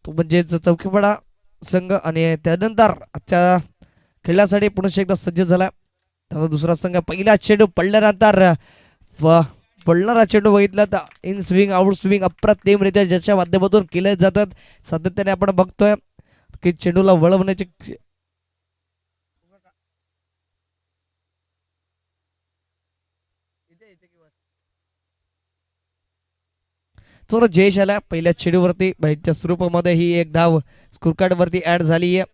तो म्हणजेच चौकीपाडा संघ आणि त्यानंतर आजच्या खेळासाठी पुन्हा एकदा सज्ज झाला. त्याचा दुसरा संघ पहिला चेंडू पडल्यानंतर पडणारा चेंडू बघितला तर इन स्विंग आउट स्विंग अप्रतिमरित्या ज्याच्या माध्यमातून केले जातात सातत्याने आपण बघतोय की चेंडूला वळवण्याची थोडं जयश आला पहिल्या चेंडूवरती बाईच्या स्वरूपामध्ये ही एक धाव स्कोर कार्ड वरती ऍड झाली आहे.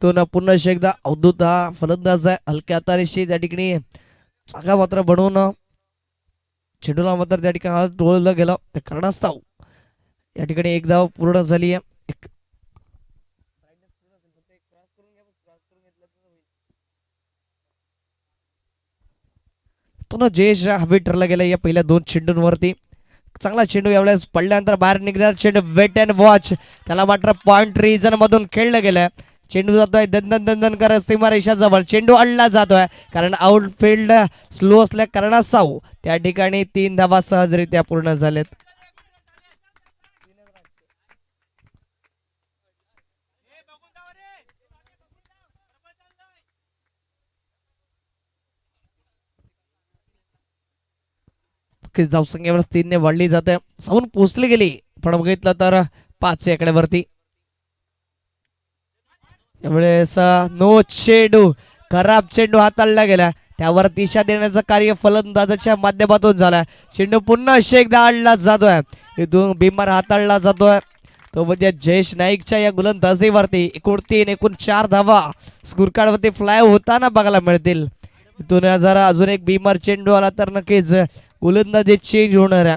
तो ना पुन्हा एकदा अवधूत हा फलंदाज आहे हलक्या हाताने त्या ठिकाणी जागा मात्र बनवून चेंडूला मात्र त्या ठिकाणी हात डोळलं गेलं त्या कारणास्तव या ठिकाणी एक धाव पूर्ण झाली आहे. पुन्हा जयेश हवे ठरला गेला या पहिल्या दोन चेंडूंवरती. चांगला चेंडू यावेळेस पडल्यानंतर बाहेर निघणार चेंडू वेट अँड वॉच त्याला मात्र पॉइंट रिजन मधून खेळलं गेलं. चेंडू जातोय दंदन दंदन करत सीमारेषा जवळ चेंडू अडला जातोय कारण आउटफील्ड स्लो असल्या कारणास्तव त्या ठिकाणी 3 धावा सहजरित्या पूर्ण झालेत. धावसंख्येवर 3 ने वाढली जाते जाऊन पोचली गेली पण बघितलं तर 5 आकड्यावरती. त्यावेळेस नो चेंडू खराब चेंडू हाताळला गेला त्यावर दिशा देण्याचं कार्य फलंदाजाच्या माध्यमातून झालं. चेंडू पुन्हा एकदा आणला जातोय इथून बिमार हाताळला जातोय तो म्हणजे जयेश नाईकच्या या गोलंदाजीवरती एकूण 3 एकूण 4 धावा स्कोर कार्ड वरती फ्लाय होताना बघायला मिळतील. इथून जरा अजून एक बिमार चेंडू आला तर नक्कीच गोलंदाजी चेंज होणार आहे.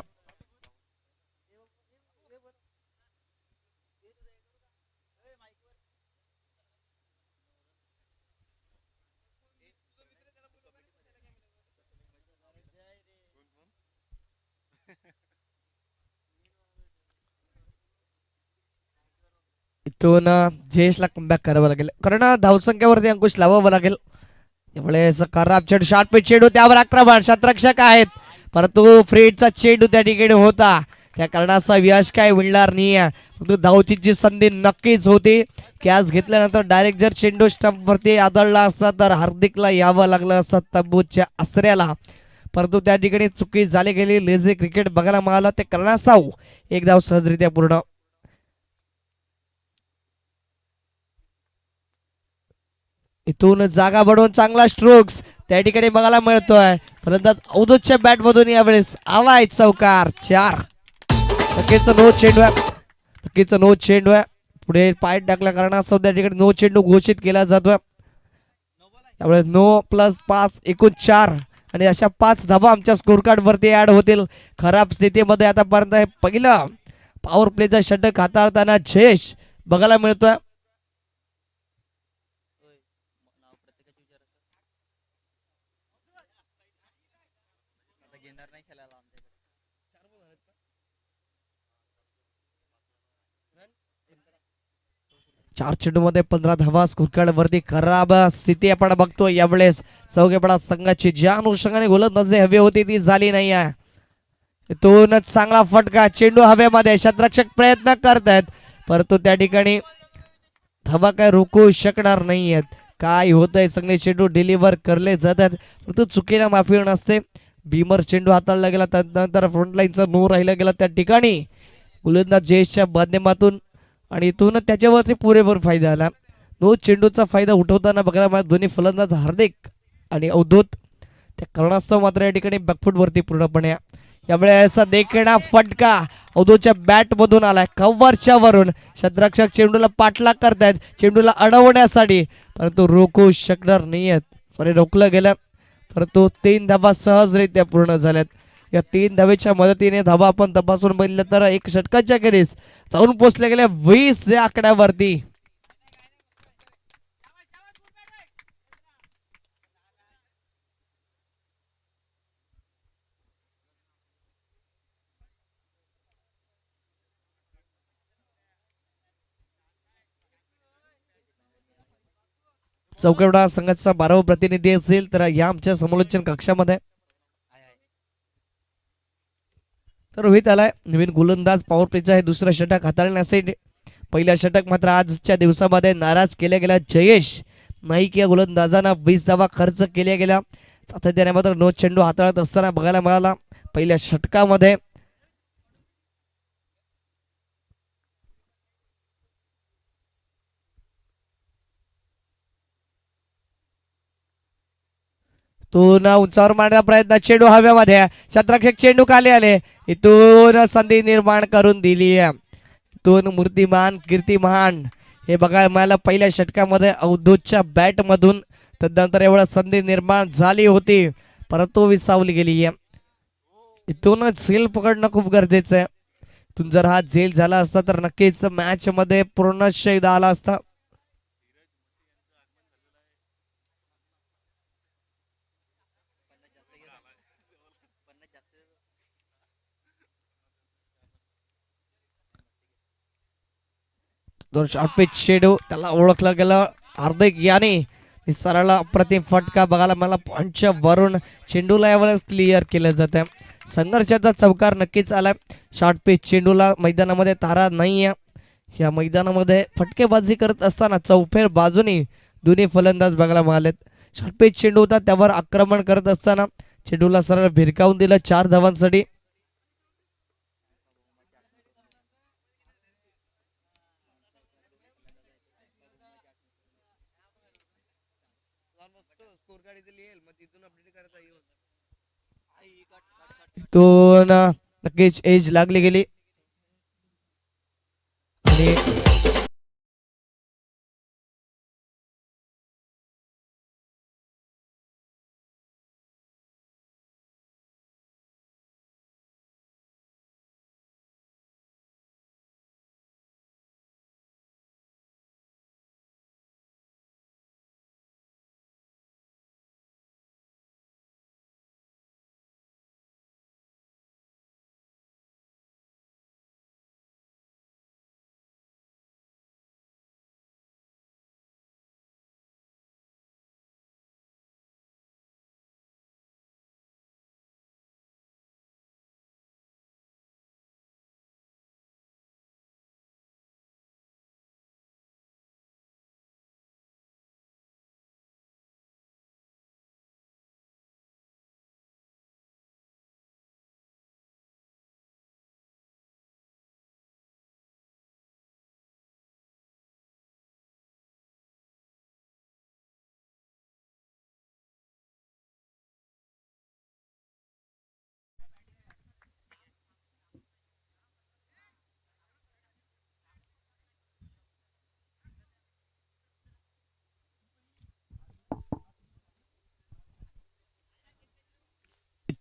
इथून जयेशला कमबॅक करावं लागेल कारण धावसंख्येवरती अंकुश लावावं लागेल. त्यामुळे खराब चेंडू शॉर्ट पिच चेंडू त्यावर आक्रमण शतरक्षक आहेत परंतु फ्रीडचा चेंडू त्या ठिकाणी होता त्या कारणाचा यश काय मिळणार नाही. परंतु धावची संधी नक्कीच होती की आज घेतल्यानंतर डायरेक्ट जर चेंडू स्टंपवरती आदळला असता तर हार्दिकला यावं लागलं असं तंबूच्या आसऱ्याला परंतु त्या ठिकाणी चुकी झाली गेली लेझी क्रिकेट बघायला मिळालं ते कारणास्तव एक धाव सहजरित्या पूर्ण. इथून जागा बनवून चांगला स्ट्रोक्स त्या ठिकाणी बघायला मिळतोय फलंदाज अवधूतच्या बॅट मधून यावेळेस आलाय चौकार 4. नक्कीच नो चेंडू आहे नक्कीच नो चेंडू आहे पुढे पाय टाकल्या कारणास्तव त्या ठिकाणी नो चेंडू घोषित केला जातोय. त्यामुळे नो प्लस 5 एकूण 4 आणि अशा 5 धावा आमच्या स्कोर कार्ड वरती ऍड होतील. खराब स्थितीमध्ये आतापर्यंत हे पहिलं पॉवर प्लेचा षटक हाताळताना जयेश बघायला मिळतोय. चार चेंडू मध्ये 15 धावा स्कोर कार्ड वरती खराब स्थिती आपण बघतो यावेळेस चौकेपडा संघाची ज्या अनुषंगाने गोलंदाजी हवी होती ती झाली नाही आहे. इथूनच चांगला फटका चेंडू हवेमध्ये शतरक्षक प्रयत्न करतायत परंतु त्या ठिकाणी धावा काय रोखू शकणार नाहीयेत. काय होतंय चांगले चेंडू डिलिव्हर करले जातात परंतु चुकीला माफी नसते. भीमर चेंडू हाताळला गेला त्यानंतर फ्रंटलाईनचा नो राहिला गेला त्या ठिकाणी गोलंदाज जयेशच्या माध्यमातून आणि इथून त्याच्यावरती पुरेपूर फायदा आला. नो चेंडूचा फायदा उठवताना बघायला दोन्ही फलंदाज हार्दिक आणि अवधूत त्या कारणास्तव मात्र या ठिकाणी बॅकफूट वरती पूर्णपणे यावेळेस देखणा फटका अवधूतच्या बॅट मधून आलाय कव्हरच्या वरून शतरक्षक चेंडूला पाठलाग करतायत चेंडूला अडवण्यासाठी परंतु रोखू शकणार नाहीयेत. सॉरी रोखलं गेलं परंतु 3 धावा सहजरित्या पूर्ण झाल्यात. या 3 धावेच्या मदतीने धावा आपण तपासून बघितलं तर एक षटकाच्या खेरीज जाऊन पोचले गेले 20 या आकड्यावरती. चौकेवडा संघाचा 12वा प्रतिनिधी असेल तर या आमच्या समालोचन कक्षामध्ये तर रोहित आलाय नवीन गोलंदाज पॉवर प्लेचा हे दुसरं षटक हाताळण्यासाठी. पहिलं षटक मात्र आजच्या दिवसामध्ये नाराज केल्या गेला जयेश नाईक या गोलंदाजांना 20 धावा खर्च केल्या गेल्या. सातत्याने मात्र नो चेंडू हाताळत असताना बघायला मिळाला पहिल्या षटकामध्ये. तो ना उंचावर मारण्याचा प्रयत्न चेंडू हव्यामध्ये क्षेत्ररक्षक चेंडू खाली आले इथून संधी निर्माण करून दिली. इथून मूर्तिमान कीर्तिमान हे बघा मला पहिल्या षटकामध्ये अवधूतच्या बॅट मधून तदनंतर एवढा संधी निर्माण झाली होती परंतु विसावली गेली. इथूनच झेल पकडणं खूप गरजेचं आहे. इथून जर हा झेल झाला असता तर नक्कीच मॅच मध्ये पूर्ण शैद आला असता. दोन शॉर्ट पिच चेंडू त्याला ओळखलं गेलं हार्दिक याने सरळ अप्रतिम फटका बघायला मला पॉईंटच्या वरून चेंडूला यावरच क्लिअर केलं जातं. संघर्षाचा चौकार नक्कीच आलाय. शॉर्ट पिच चेंडूला मैदानामध्ये तारा नाही आहे. या मैदानामध्ये फटकेबाजी करत असताना चौफेर बाजूनी दोन्ही फलंदाज बघायला मिळालेत. शॉर्ट पिच चेंडू होता त्यावर आक्रमण करत असताना चेंडूला सरळ भिरकावून दिलं 4 धावांसाठी. तो नक्कीच एज लागली गेली आणि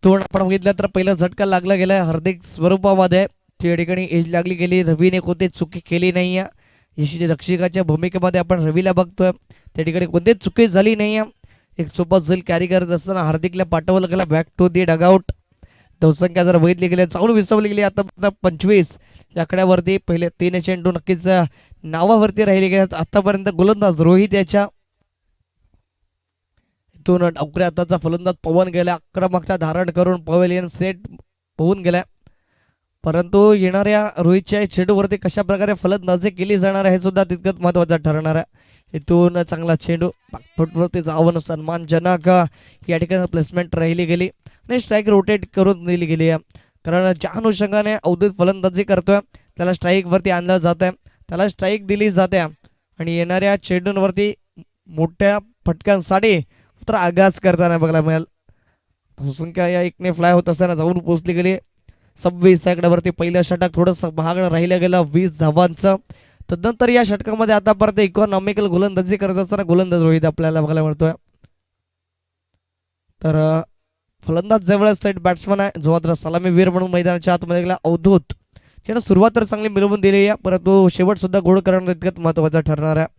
तोंड आपण बघितलं तर पहिलं झटका लागला गेला हार्दिक स्वरूपामध्ये. त्या ठिकाणी एज लागली गेली. रवीने कोणतीच चुकी केली नाही आहे. यशस्वी रक्षकाच्या भूमिकेमध्ये आपण रवीला बघतोय त्या ठिकाणी कोणतीच चुकी झाली नाही आहे. एक सोपा झेल कॅरी करत असताना हार्दिकला पाठवलं गेला बॅक टू दी डगआउट. धावसंख्या जर बघितली गेली चांगली विसवली गेली. आता 25 या आकड्यावरती पहिले 3 चेंडू नक्कीच नावावरती राहिले गेले. आतापर्यंत गोलंदाज रोहित याच्या इथून डावकऱ्या हाताचा फलंदाज पवन गेला आक्रमकता धारण करून पवेलियन सेट होऊन गेला. परंतु येणाऱ्या रोहितच्या चेंडूवरती कशा प्रकारे फलंदाजी केली जाणार आहे हे सुद्धा तितकंच महत्त्वाचं ठरणार आहे. इथून चांगला चेंडू फुटवरती जाऊन सन्मानजनक या ठिकाणी प्लेसमेंट राहिली गेली आणि स्ट्राईक रोटेट करून दिली गेली आहे. कारण ज्या अनुषंगाने अवधूत फलंदाजी करतोय त्याला स्ट्राईकवरती आणलं जात आहे त्याला स्ट्राईक दिली जाते आणि येणाऱ्या चेंडूंवरती मोठ्या फटक्यांसाठी तर आगाज करताना बघायला मिळेल. धावसंख्या या एकने फ्लाय होत असताना जाऊन पोहोचली गेली 26 आकड्यावरती. पहिलं षटक थोडंसं महाग राहिलं गेलं 20 धावांचं. तदनंतर या षटकामध्ये आता परत इकॉनॉमिकल गोलंदाजी करत असताना गोलंदाज रोहित आपल्याला बघायला मिळतोय. तर फलंदाज जवळच थेट बॅट्समन आहे जो मात्र सलामीवीर म्हणून मैदानाच्या आतमध्ये गेला अवधूत. ज्यानं सुरुवात तर चांगली मिळवून दिली आहे परंतु शेवट सुद्धा गोड करणं इतकंच महत्त्वाचं ठरणार आहे.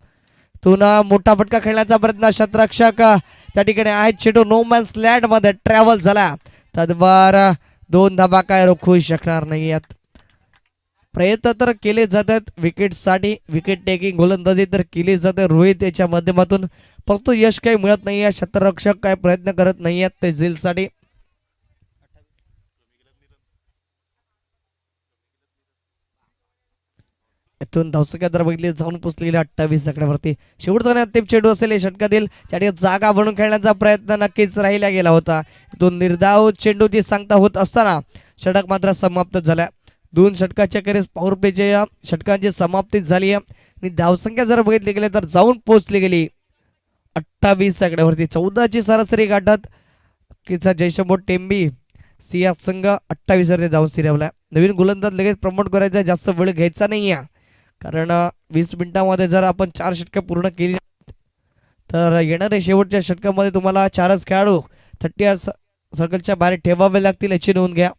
तुना मोठा फटका खेळण्याचा प्रयत्न क्षेत्ररक्षक त्या ठिकाणी आहेत. चेंडू नो मॅन्स लँड मध्ये ट्रॅव्हल झाला तद्वार 2 धावा काय रोखू शकणार नाही आहेत. प्रयत्न तर केले जातात विकेटसाठी विकेट टेकिंग गोलंदाजी तर केली जाते रोहित याच्या माध्यमातून परंतु यश काही मिळत नाही आहे. क्षेत्ररक्षक काय प्रयत्न करत नाही आहेत ते झेलसाठी. इथून धावसंख्या जर बघितली जाऊन पोचलेली 28 आकड्यावरती. शेवटचा आणि अंतिम चेंडू असेल षटकातील त्या ठिकाणी जागा बनवून खेळण्याचा प्रयत्न नक्कीच राहिला गेला होता. इथून निर्धाव चेंडूची सांगता होत असताना षटक मात्र समाप्त झाल्या. 2 षटकाच्या अखेरीस पॉवर प्लेच्या षटकांची समाप्ती झाली आहे आणि धावसंख्या जर बघितली गेली तर जाऊन पोहोचली गेली 28 आकड्यावरती. 14ची सरासरी गाठत किचा जयशंभो टेंबी सिया संघ 28 वरती जाऊन सिरवला. नवीन गोलंदाज लगेच प्रमोट करायचा, जास्त वेळ घ्यायचा नाही आहे, कारण 20 मिनिटांमध्ये जर आपण 4 षटकं पूर्ण केली तर येणाऱ्या शेवटच्या षटकामध्ये तुम्हाला 4च खेळाडू 30 सर्कलच्या बाहेर ठेवावे लागतील, याची नोंद घ्या.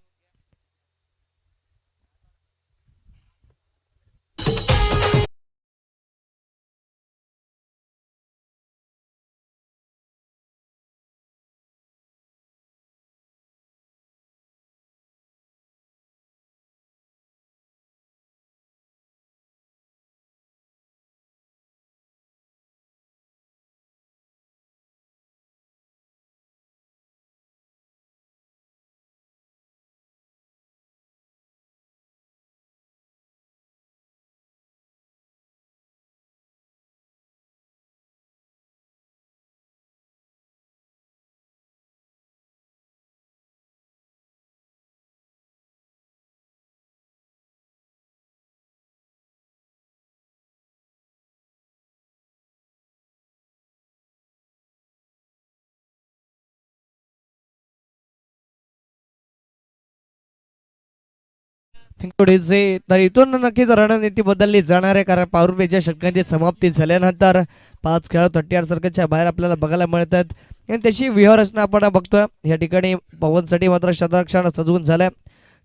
तर इथून नक्कीच रणनीती बदलली जाणार आहे, कारण पॉवर प्लेच्या षटकांची समाप्ती झाल्यानंतर 5 खेळाडू 38 सर्कलच्या बाहेर आपल्याला बघायला मिळतात आणि त्याची व्यूहरचना आपण बघतोय. या ठिकाणी पवनसाठी मात्र शतरक्षण सजवून झालं.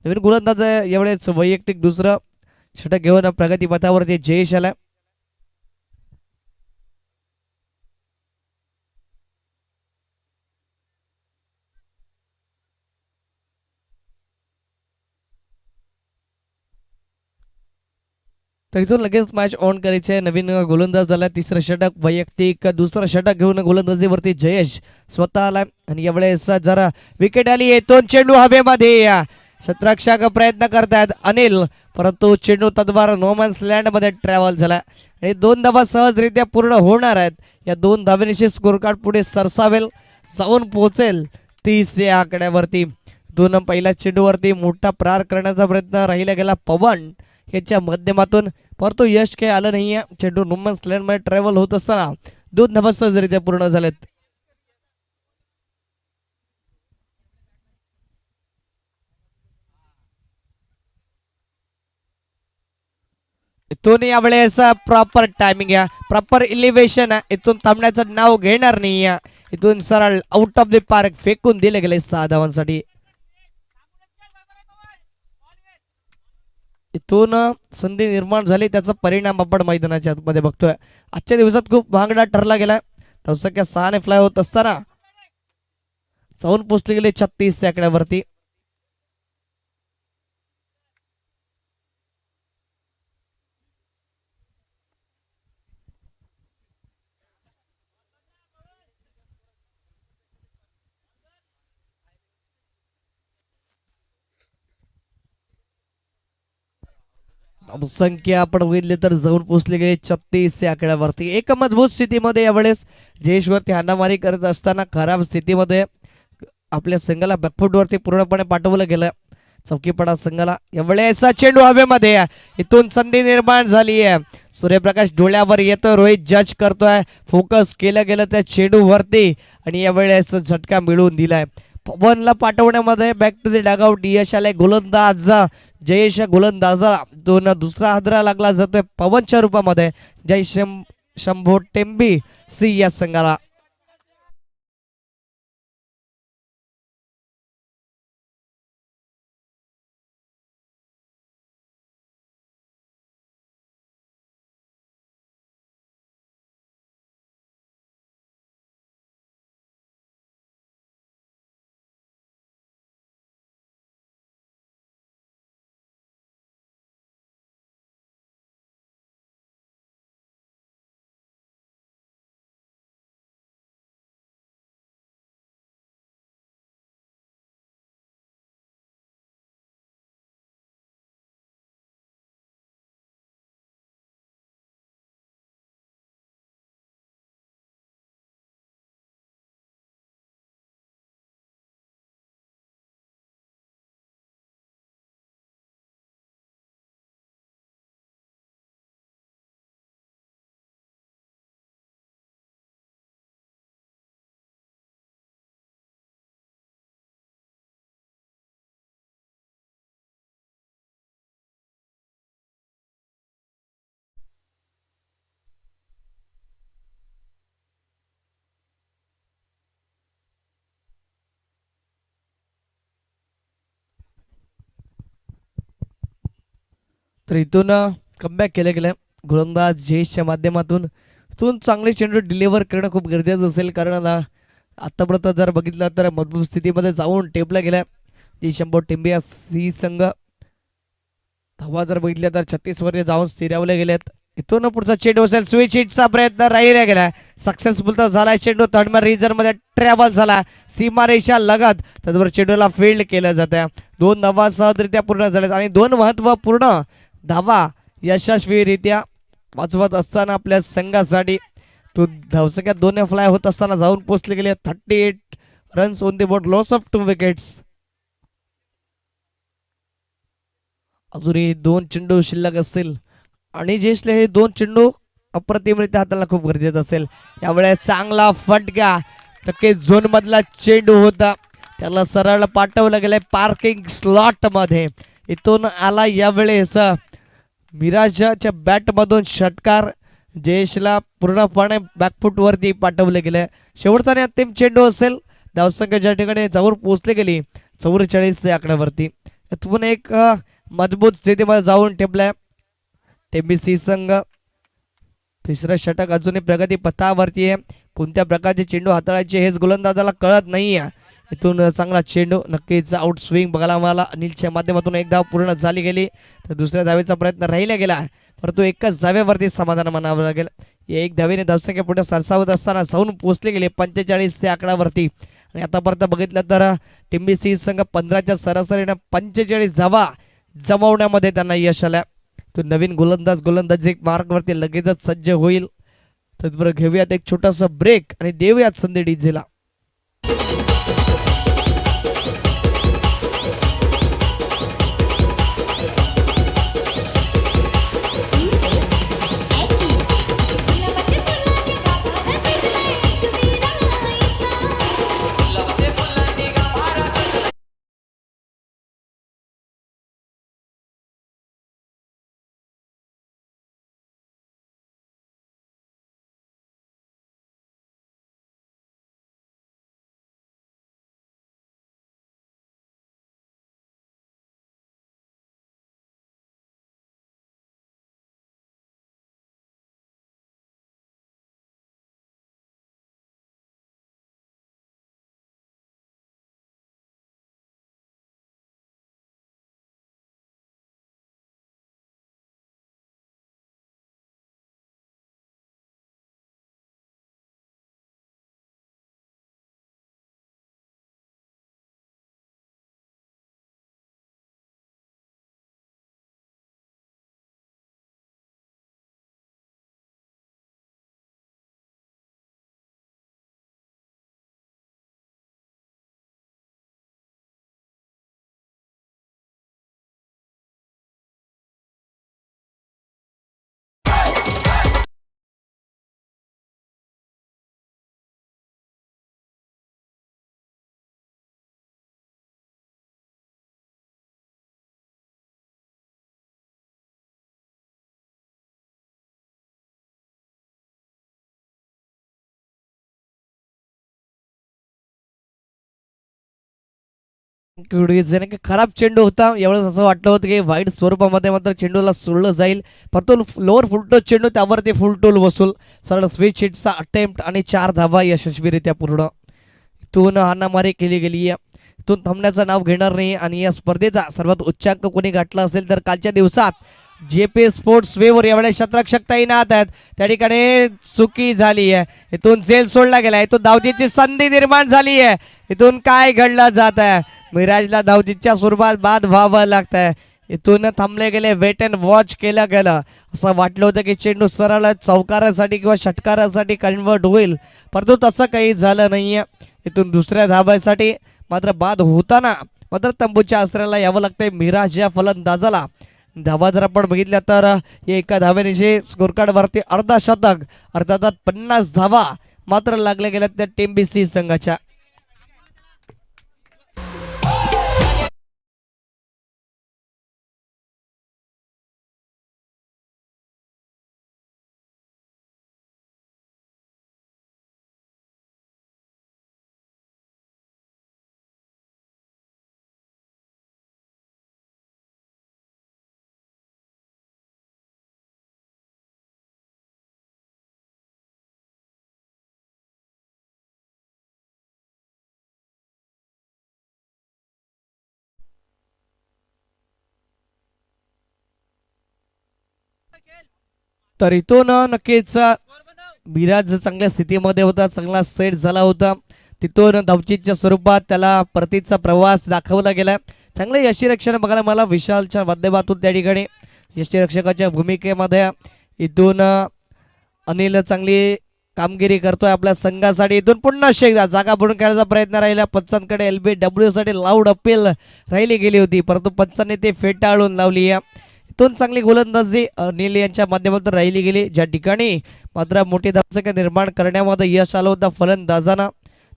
नवीन गोलंदाज यावेळेस वैयक्तिक दुसरं षटक घेऊन प्रगतीपथावरती जयेश आला. तर इथून लगेच मॅच ऑन करायचे. नवीन गोलंदाज झाला, तिसरं षटक वैयक्तिक दुसरं षटक घेऊन गोलंदाजीवरती जयेश स्वतः आला आणि यावेळेस जरा विकेट आली आहे. 2 चेंडू हवेमध्ये, शतरक्षक प्रयत्न करतायत अनिल, परंतु चेंडू तद्वार नोमॅन्स लँड मध्ये ट्रॅव्हल झाला आणि 2 धावा सहजरित्या पूर्ण होणार आहेत. या 2 धावेनिशी स्कोर कार्ड पुढे सरसावेल, जाऊन पोहोचेल 30 या आकड्यावरती. 2 पहिल्या चेंडूवरती मोठा प्रहार करण्याचा प्रयत्न राहिला गेला पवन याच्या माध्यमातून, परंतु यश काही आलं नाहीये. चेंडू नोमॅन्स लँड मध्ये ट्रॅव्हल होत असताना 2 धावा सहजरित्या पूर्ण झालेत. इथून यावेळेस प्रॉपर टायमिंग आहे, प्रॉपर इलिव्हेशन आहे, इथून थांबण्याचं नाव घेणार नाही. इथून सरळ आउट ऑफ द पार्क फेकून दिले गेले 6 धावांसाठी. इथून संधी निर्माण झाली, त्याचा परिणाम आपण मैदानाच्या आतमध्ये बघतोय. आजच्या दिवसात खूप महागडा ठरला गेला. तसं 6 फ्लाय होत असताना जाऊन पोचले गेले 36 आकड्यावरती. संख्या आपण बघितली तर जाऊन पोचले गेले 36 या आकड्यावरती. एक मजबूत स्थितीमध्ये यावेळेस जयेशवरती हाणामारी करत असताना खराब स्थितीमध्ये आपल्या संघाला बॅकफुटवरती पूर्णपणे पाठवलं गेलं. चौकीपडा संघाला यावेळेस चेंडू हवेमध्ये, इथून संधी निर्माण झाली आहे. सूर्यप्रकाश डोळ्यावर येतोय, रोहित जज करतोय, फोकस केलं गेलं त्या चेंडूवरती आणि यावेळेस झटका मिळवून दिलाय. पवनला पाठवण्यामध्ये बॅक टू द डगआउट यश आले. गोलंदाज जयेश गोलंदाजाला दुसरा हादरा लागला जातोय पवनच्या रूपामध्ये. जय शंभो टेंबी सी या संघाला. तर इथून कमबॅक केलं गेलं गोलंदाज जयेशच्या माध्यमातून. इथून चांगले चेंडू डिलिव्हर करणं खूप गरजेचं असेल, कारण आतापर्यंत जर बघितलं तर मजबूत स्थितीमध्ये जाऊन टेपला गेला जी शंभर टिंबिया सी संघ. धावा जर बघितल्या तर 36 वर जाऊन स्थिरावले गेलेत. इथून पुढचा चेंडू असेल, स्विच हिटचा प्रयत्न राहिला गेला, सक्सेसफुल तर झालाय चेंडू. थर्डमॅन रिजन मध्ये ट्रॅव्हल झाला सीमारेषा लगत, त्याचबरोबर चेंडूला फील्ड केलं जातं. 2 धावा सहजरित्या पूर्ण झाल्यात आणि 2 महत्वपूर्ण धावा यशस्वीरित्या वाचवत असताना आपल्या संघासाठी तो धावसंख्या 2 फ्लाय होत असताना जाऊन पोहोचले गेले. 38 runs on the board, loss of 2 wickets. अजूनही 2 चेंडू शिल्लक असतील आणि जयेशला हे 2 चेंडू अप्रतिमरित्या हाताला खूप गरजेचं असेल. यावेळेस चांगला फटका, नक्कीच झोन मधला चेंडू होता, त्याला सरळ पाठवलं गेलंय पार्किंग स्लॉट मध्ये. इथून आला यावेळेस मिराजच्या बॅट मधून षटकार, जयेशला पूर्णपणे बॅकफुट वरती पाठवले गेले. शेवटचा आणि अंतिम चेंडू असेल, धावसंख्या ज्या ठिकाणी जाऊन पोहोचले गेली 44 आकड्यावरती. इथून एक मजबूत स्थितीमध्ये जाऊन ठेपलाय टेंबिसी संघ. तिसरं षटक अजूनही प्रगती पथावरती आहे. कोणत्या प्रकारचे चेंडू हाताळायचे हेच गोलंदाजाला कळत नाहीये. इथून चांगला चेंडू, नक्कीच आउट स्विंग बघायला मला अनिलच्या माध्यमातून एक धाव पूर्ण झाली गेली. तर दुसऱ्या धावेचा प्रयत्न राहिला गेला, परंतु एकच धावेवरती समाधान मानावं लागेल. या एक धावेने धावसंख्या पुढे सरसावत असताना जाऊन पोहोचले गेले 45 आकड्यावरती. आणि आतापर्यंत बघितलं तर टिंबिसी संघ 15च्या सरासरीने 45 धावा जमवण्यामध्ये त्यांना यश आलं. तो नवीन गोलंदाज एक मार्गवरती लगेचच सज्ज होईल. तत्पर घेऊयात एक छोटासा ब्रेक आणि देऊयात संधी डीजेला. खराब चेंडू होता. यावेळेस असं वाटलं होतं की वाईट स्वरूपामध्ये मात्र चेंडूला सोडलं जाईल, परंतु लोअर फुलटो चेंडू त्यावरती फुलटोल वसूल. सरळ स्विच हिटचा अटेम्प्ट आणि 4 धावा यशस्वीरित्या पूर्ण. इथून हाणामारी केली गेली आहे. इथून थांबण्याचं नाव घेणार नाही. आणि या स्पर्धेचा सर्वात उच्चांक कोणी गाठला असेल तर कालच्या दिवसात JP स्पोर्ट्स वेवर यावेळेस शतरक्षक तैनात आहेत, त्या ठिकाणी चुकी झाली आहे. इथून झेल सोडला गेला, इथून धावतीची संधी निर्माण झाली आहे. इथून काय घडलं जात आहे, मिराजला धावतीच्या स्वरूपात बाद व्हावं लागतंय. इथून थांबले गेले, वेट अँड वॉच केलं गेलं. असं वाटलं होतं की चेंडू सरळ चौकारासाठी किंवा षटकारासाठी कन्वर्ट होईल, परंतु तसं काही झालं नाहीये. इथून दुसऱ्या धाब्यासाठी मात्र बाद होताना मात्र तंबूच्या आसऱ्याला यावं लागतंय मिराज या फलंदाजाला. धावा जर आपण बघितल्या तर एका धाव्याने जे स्कोर कार्ड वरती अर्धा शतक, अर्थात 50 धावा मात्र लागल्या गेल्या त्या टेंबिसी संघाच्या. तर इथून नक्कीच मिराज चांगल्या स्थितीमध्ये होता, चांगला सेट झाला होता. तिथून धावचीच्या स्वरूपात त्याला परतीचा प्रवास दाखवला गेला. चांगले यष्टीरक्षण बघायला मला विशालच्या माध्यमातून त्या ठिकाणी यष्टीरक्षकाच्या भूमिकेमध्ये इथून अनिल चांगली कामगिरी करतोय आपल्या संघासाठी. इथून पुन्हा एकदा जागा भरून खेळायचा प्रयत्न राहिला पंचांकडे. LBW साठी लाऊड अपील राहिली गेली होती, परंतु पंचांनी ते फेटाळून लावली. इथून चांगली गोलंदाजी अनिल यांच्या माध्यमातून राहिली गेली, ज्या ठिकाणी मात्र मोठी धावसंख्या निर्माण करण्यामध्ये यश आलं होतं फलंदाजांना.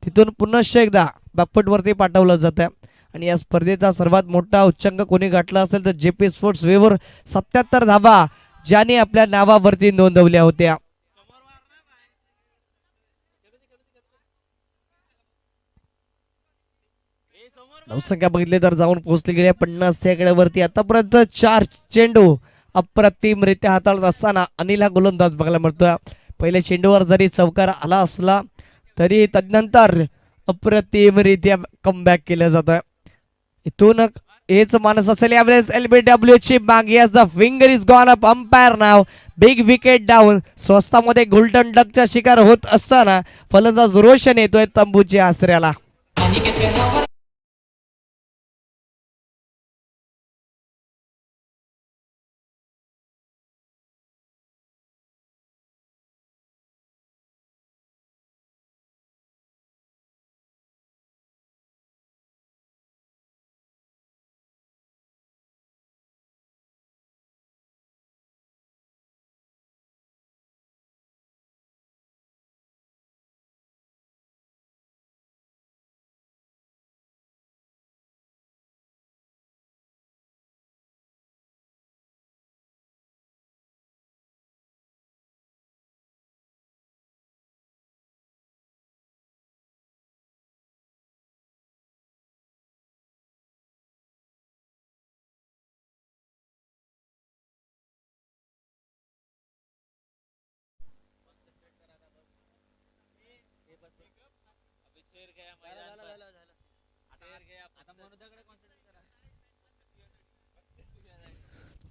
तिथून पुन्हा एकदा बॅकफुटवरती पाठवलं जातं आणि या स्पर्धेचा सर्वात मोठा उच्चांक कोणी गाठला असेल तर JP स्पोर्ट्स वेवर 77 धावा ज्याने आपल्या नावावरती नोंदवल्या होत्या. धावसंख्या बघितली तर जाऊन पोहोचली गेली 50 आकड्यावरती. आतापर्यंत 4 चेंडू अप्रतिमरित्या हाताळत असताना अनिल हा गोलंदाज बघायला मिळतोय. पहिल्या चेंडूवर जरी चौकार आला असला तरी तदनंतर अप्रतिमरित्या कमबॅक केलं जातं. इथून हेच माणूस असेल यावेळेस LBW ची माग. Yes the finger is gone up. Umpire now big wicket down. स्वस्तामध्ये गोल्डन डकचा शिकार होत असताना फलंदाज रोशन येतोय तंबूच्या आसऱ्याला.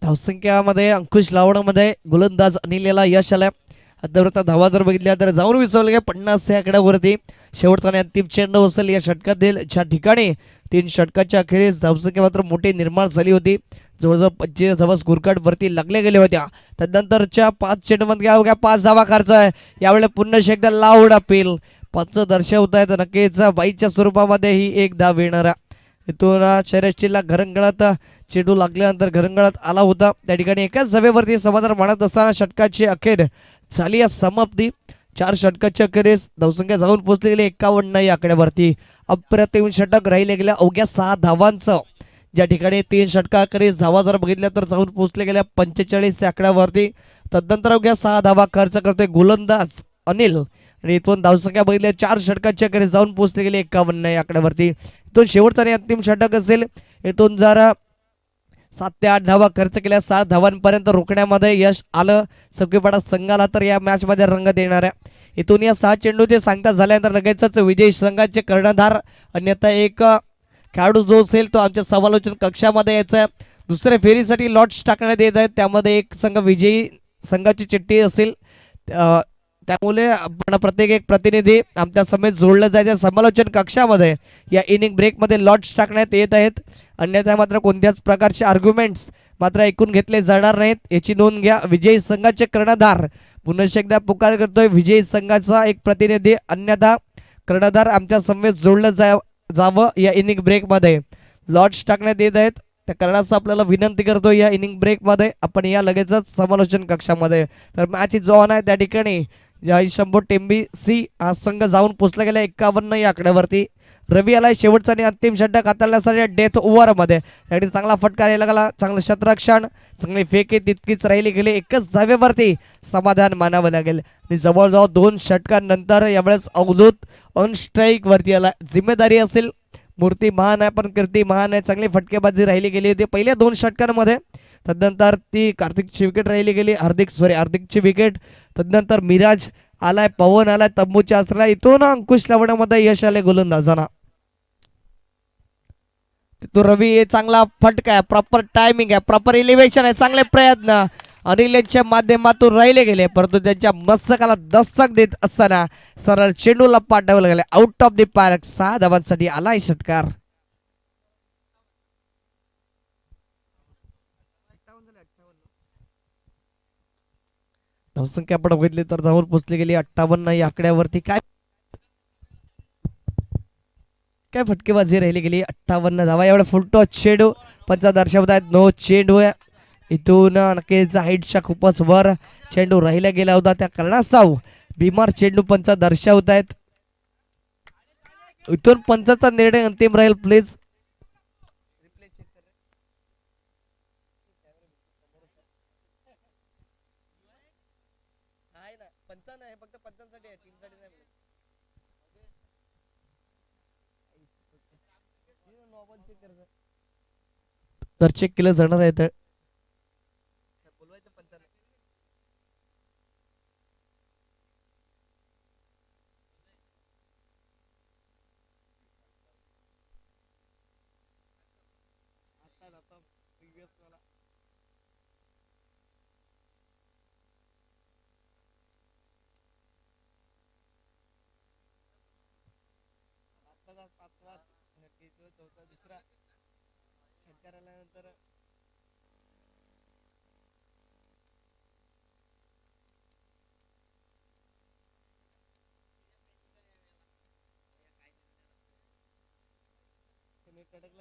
धावसंख्यामध्ये अंकुश लावण्यामध्ये गोलंदाज अनिल याला यश आलं. आतापर्यंत धावा जर बघितल्या तर जाऊन विचारलं गेलं 50 आकड्यावरती. शेवटचा आणि अंतिम चेंडू असेल या षटकातील, ज्या ठिकाणी 3 षटकाच्या अखेरीस धावसंख्या मात्र मोठी निर्माण झाली होती. जवळजवळ 25 धावा स्कोरकार्ड वरती लागल्या गेल्या होत्या. त्यानंतरच्या 5 चेंडूमध्ये अवघ्या 5 धावा खर्च आहे. यावेळेला पुन्हा एकदा लाऊड अपील 5 दर्शवत आहेत. नक्कीच बाईच्या स्वरूपामध्ये ही एक धाव येणार. इथून शर्यतीला घरंगळात चेंडू लागल्यानंतर घरंगळात आला होता. त्या ठिकाणी एकाच धावेवरती समाधान मानत असताना षटकाची अखेर झाली या समाप्ती. 4 षटकाच्या अखेरीस धावसंख्या जाऊन पोहोचली गेली 51 या आकड्यावरती. अप्रतिम षटक राहिले गेल्या अवघ्या 6 धावांचं, ज्या ठिकाणी 3 षटका अखेरीस धावा जर बघितल्या तर जाऊन पोहोचले गेल्या 45 आकड्यावरती. तदनंतर अवघ्या 6 धावा खर्च करतोय गोलंदाज अनिल आणि इथून धावसंख्या बघितल्या 4 षटकाच्या अखेरीस जाऊन पोहोचले गेले 51 या आकड्यावरती. इथून शेवटचा आणि अंतिम षटक असेल. इथून जर 7 ते 8 धावा खर्च केल्या 7 धावांपर्यंत रोखण्यामध्ये यश आलं सगळीपाडा संघाला तर या मॅच मध्ये रंगत येणार आहे. इथून या 6 चेंडू ते सांगता झाल्यानंतर लगेचच विजयी संघाचे कर्णधार अन्यथा एक खेळाडू जो असेल तो आमच्या समालोचन कक्षामध्ये यायचा आहे. दुसऱ्या फेरीसाठी लॉट्स टाकण्यात येत आहेत, त्यामध्ये एक संघ विजयी संघाची चिठ्ठी असेल. त्यामुळे आपण प्रत्येक एक प्रतिनिधी आमच्या समेत जोडलं जायचं समालोचन कक्षामध्ये. या इनिंग ब्रेकमध्ये लॉट्स टाकण्यात येत आहेत, अन्यथा मात्र कोणत्याच प्रकारचे आर्ग्युमेंट्स मात्र ऐकून घेतले जाणार नाहीत, याची नोंद घ्या. विजयी संघाचे कर्णधार पुन्हा एकदा पुकार करतोय विजयी संघाचा एक प्रतिनिधी, अन्यथा कर्णधार आमच्या समेत जोडलं जावं. या इनिंग ब्रेकमध्ये लॉट्स टाकण्यात येत आहेत, त्या कारणाचं आपल्याला विनंती करतो या इनिंग ब्रेकमध्ये आपण या लगेचच समालोचन कक्षामध्ये. तर मॅच जो ऑन आहे त्या ठिकाणी शंभर टेंबी सी हा संघ जाऊन पोचला गेला 51 या आकड्यावरती. रवी आलाय शेवटचा आणि अंतिम षटक हाताळण्यासाठी डेथ ओव्हरमध्ये. त्यासाठी चांगला फटका यायला लागला, चांगलं शतरक्षण, चांगली फेकी तितकीच राहिली गेली. एकच धावेवरती समाधान मानावं लागेल आणि जवळजवळ 2 षटकांनंतर यावेळेस अवधूत ऑन स्ट्राईक वरती आला. जिम्मेदारी असेल, मूर्ती महान आहे पण कीर्ती महान आहे. चांगली फटकेबाजी राहिली गेली होती पहिल्या 2 षटकांमध्ये. तदनंतर ती कार्तिकची विकेट राहिली गेली, हार्दिकची विकेट. तदनंतर मिराज आलाय, पवन आलाय तंबूच्या आसरा. इथून अंकुश लावण्यामध्ये यश आले गोलंदाजांना. तो रवी चांगला फटका आहे, प्रॉपर टायमिंग आहे, प्रॉपर इलिव्हेशन आहे, चांगले प्रयत्न अनिल यांच्या माध्यमातून राहिले गेले, परंतु त्यांच्या मस्तकाला दस्तक देत असताना सरळ चेंडूला पाठवलं गेले आउट ऑफ द पार्क. 6 धावांसाठी आलाय षटकार. धावसंख्या आपण बघितली तर धावून पोचली गेली 58 या आकड्यावरती. काय काय फटकेबाजी राहिली गेली. 58 धावा. एवढा फुलटो चेंडू पंच दर्शवत आहेत नो चेंडू. इथून नक्कीच हाईटच्या खूपच वर चेंडू राहिला गेला होता, त्या कारणास्तव भीमार चेंडू पंच दर्शवत आहेत. इथून पंचाचा निर्णय अंतिम राहील. प्लीज तर चेक केलं जाणार आहे. तर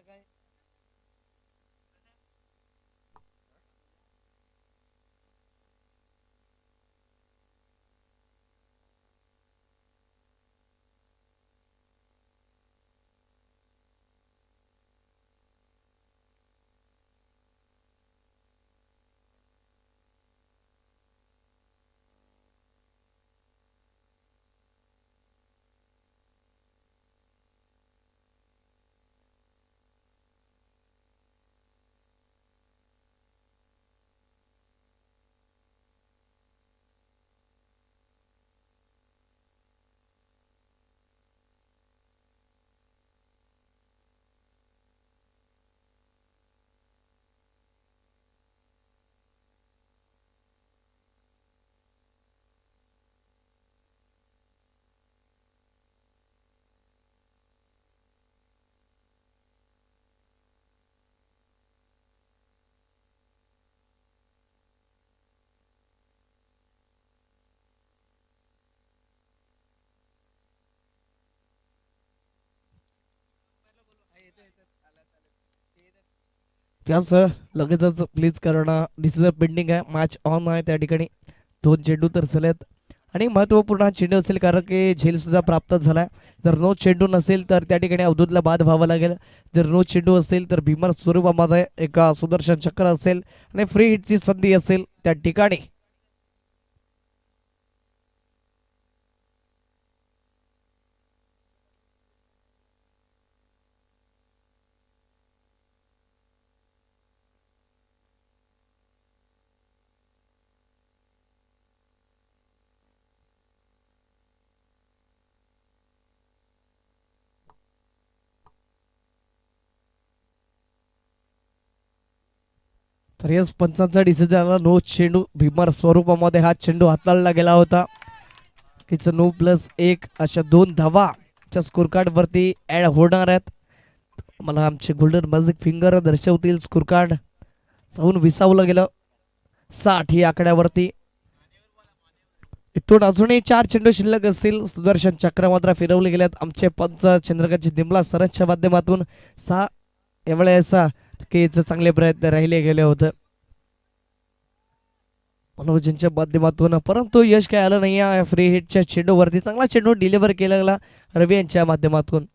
काय त्यास लगेचच प्लीज करणं. डिसिजन पेंडिंग आहे. मॅच ऑन आहे. त्या ठिकाणी 2 चेंडू तर झालेत आणि महत्वपूर्ण हा चेंडू असेल, कारण की झेल सुद्धा प्राप्त झाला. जर नो चेंडू नसेल तर त्या ठिकाणी अवधूतला बाद व्हावं लागेल. जर नो चेंडू असेल तर भीमार स्वरूपामध्ये एक सुदर्शन चक्र असेल आणि फ्री हिटची संधी असेल त्या ठिकाणी. तर याच पंचांचा डिसिजन आला. नो चेंडू भीमार स्वरूपामध्ये हा चेंडू हाताळला गेला होता. किच 9+1 अशा 2 धावाच्या स्कोर कार्ड वरती ऍड होणार आहेत. मला आमचे गोल्डन मॅजिक फिंगर दर्शवतील. स्कोर कार्ड जाऊन विसावलं गेलं 60 या आकड्यावरती. इथून अजूनही 4 चेंडू शिल्लक असतील. सुदर्शन चक्र मात्र फिरवले गेलेत आमचे पंच चंद्रकांत दिमला सरांच्या माध्यमातून. 6 यावेळेस चांगले प्रयत्न राहिले गेले होते मनोजींच्या माध्यमातून, परंतु यश काय आलं नाही. या फ्री हिटच्या चेंडूवरती चांगला चेंडू डिलिव्हर केला गेला रवी यांच्या माध्यमातून.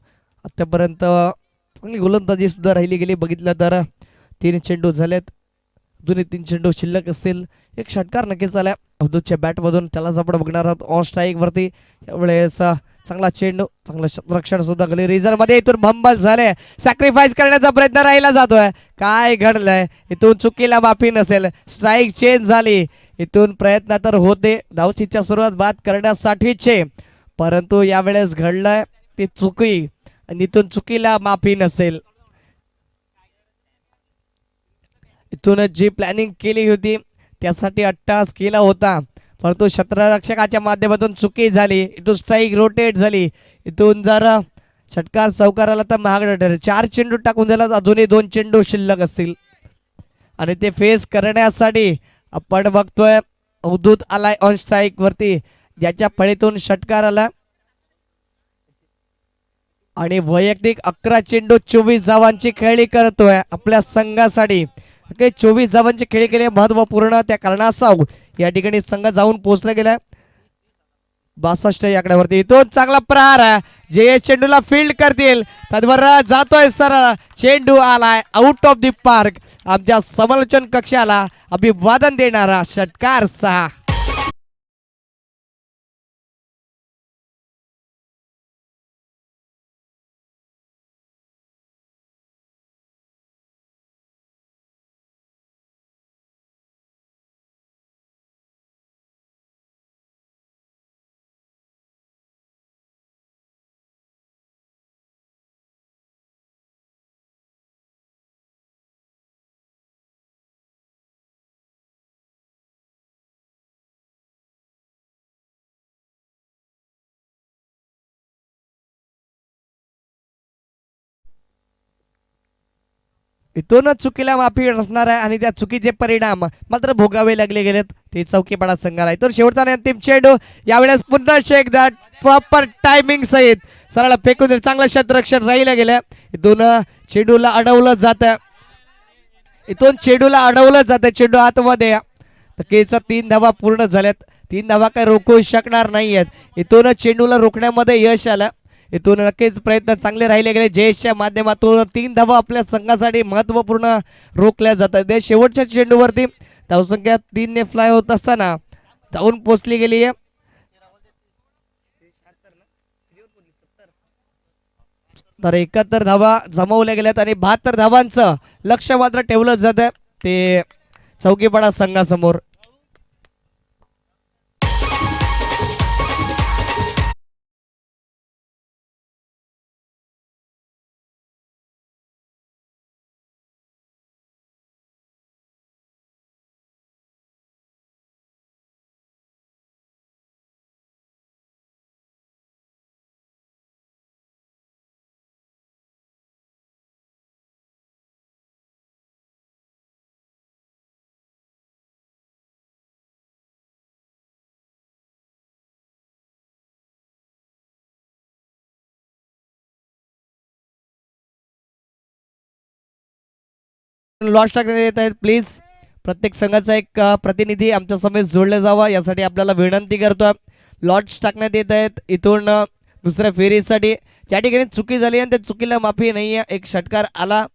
आतापर्यंत चांगली गोलंदाजी सुद्धा राहिली गेली. बघितलं तर 3 चेंडू झालेत. अजूनही 3 चेंडू शिल्लक असतील. एक षटकार नक्कीच आला अवधूतच्या बॅटमधून. त्यालाच आपण बघणार आहोत ऑन स्ट्राईक वरती. यावेळेस चांगला चेंडू, चांगलं रक्षण सुद्धा गली रिझन मध्ये. इथून भंबल झाले. सॅक्रिफाईस करण्याचा प्रयत्न राहिला जातोय. काय घडलंय इथून? चुकीला माफी नसेल. स्ट्राईक चेंज झाली. इथून प्रयत्न तर होते धावचीच्या सुरुवात बाद करण्यासाठीचे, परंतु यावेळेस घडलंय ती चुकी आणि इथून चुकीला माफी नसेल. इथून जी प्लॅनिंग केली होती त्यासाठी अट्टास केला होता, परंतु क्षेत्ररक्षकाच्या माध्यमातून चुकी झाली. इथून स्ट्राईक रोटेट झाली. इथून जर षटकार चौकाराला तर महाग ठरेल. 4 चेंडू टाकून झाला, अजूनही 2 चेंडू शिल्लक असतील आणि ते फेस करण्यासाठी आपण बघतोय अवधूत आलाय ऑन स्ट्राईक वरती, ज्याच्या फळीतून षटकार आला आणि वैयक्तिक 11 चेंडू 24 धावांची खेळी करतोय आपल्या संघासाठी. 24 धावांची खेळी केली महत्वपूर्ण, त्या कारणास्तव या ठिकाणी संघ जाऊन पोहोचला गेला 62 या आकड्यावरती. तो चांगला प्रहार जे चेंडूला फील्ड करतील तद्वर जातोय सरळ, चेंडू आलाय आउट ऑफ द पार्क. आमच्या समालोचन कक्षाला अभिवादन देणारा षटकार 6. इथूनच चुकीला माफी असणार आहे आणि त्या चुकीचे परिणाम मात्र भोगावे लागले गेलेत ते चौकीपाडा संघाला. इथून शेवटचा आणि अंतिम चेंडू यावेळेस पुन्हा शेक दॅट प्रॉपर टायमिंग सहित सरळ फेकून दिले. चांगलं क्षेत्ररक्षण राहिलं गेलं. इथून चेंडूला अडवलं जातं, इथून चेंडूला अडवलं जातं, चेंडू आतमध्ये. केचा 3 धावा पूर्ण झाल्यात. 3 धावा काय रोखू शकणार नाहीयेत. इथून चेंडूला रोखण्यामध्ये यश आलं. इथून नक्कीच प्रयत्न चांगले राहिले गेले जयेशच्या माध्यमातून. 3 धावा आपल्या संघासाठी महत्वपूर्ण रोखल्या जातात. ते शेवटच्या चेंडूवरती धावसंख्या 3 ने फ्लाय होत असताना जाऊन पोचली गेली आहे. तर 71 धावा जमवल्या गेल्यात आणि 72 धावांचं लक्ष मात्र ठेवलं जातं ते चौकीपाडा संघासमोर. लॉस टाकण्यात येत आहेत. प्लीज प्रत्येक संघाचा एक प्रतिनिधी आमच्या समेत जोडला जावा यासाठी आपल्याला विनंती करतो. लॉट्स टाकण्यात येत आहेत इथून दुसऱ्या फेरीसाठी. त्या ठिकाणी चुकी झाली आणि त्या चुकीला माफी नाही आहे. एक षटकार आला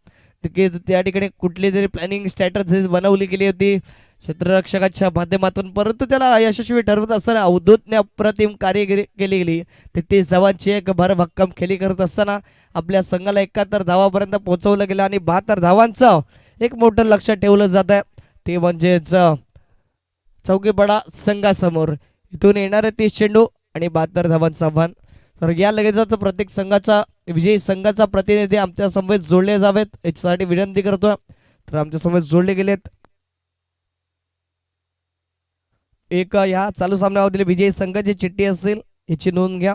त्या ठिकाणी कुठली तरी प्लॅनिंग स्ट्रॅटजी बनवली गेली होती क्षेत्ररक्षकाच्या माध्यमातून, परंतु त्याला यशस्वी ठरवत असताना अवधूतने अप्रतिम कामगिरी केली गेली. 33 धावांची एक भरभक्कम खेळी करत असताना आपल्या संघाला 71 धावापर्यंत पोहोचवलं गेलं आणि 72 धावांचं एक मोठं लक्ष ठेवलं जात आहे ते म्हणजेच चौकीपाडा संघासमोर. इथून येणारे 30 चेंडू आणि 72 धावांचं आव्हान. तर या लगेचच प्रत्येक संघाचा विजयी संघाचा प्रतिनिधी आमच्या समेत जोडले जावेत याच्यासाठी विनंती करतो. तर आमच्या समेत जोडले गेलेत. एक ह्या चालू सामन्यामधील विजयी संघाची चिठ्ठी असेल याची नोंद घ्या.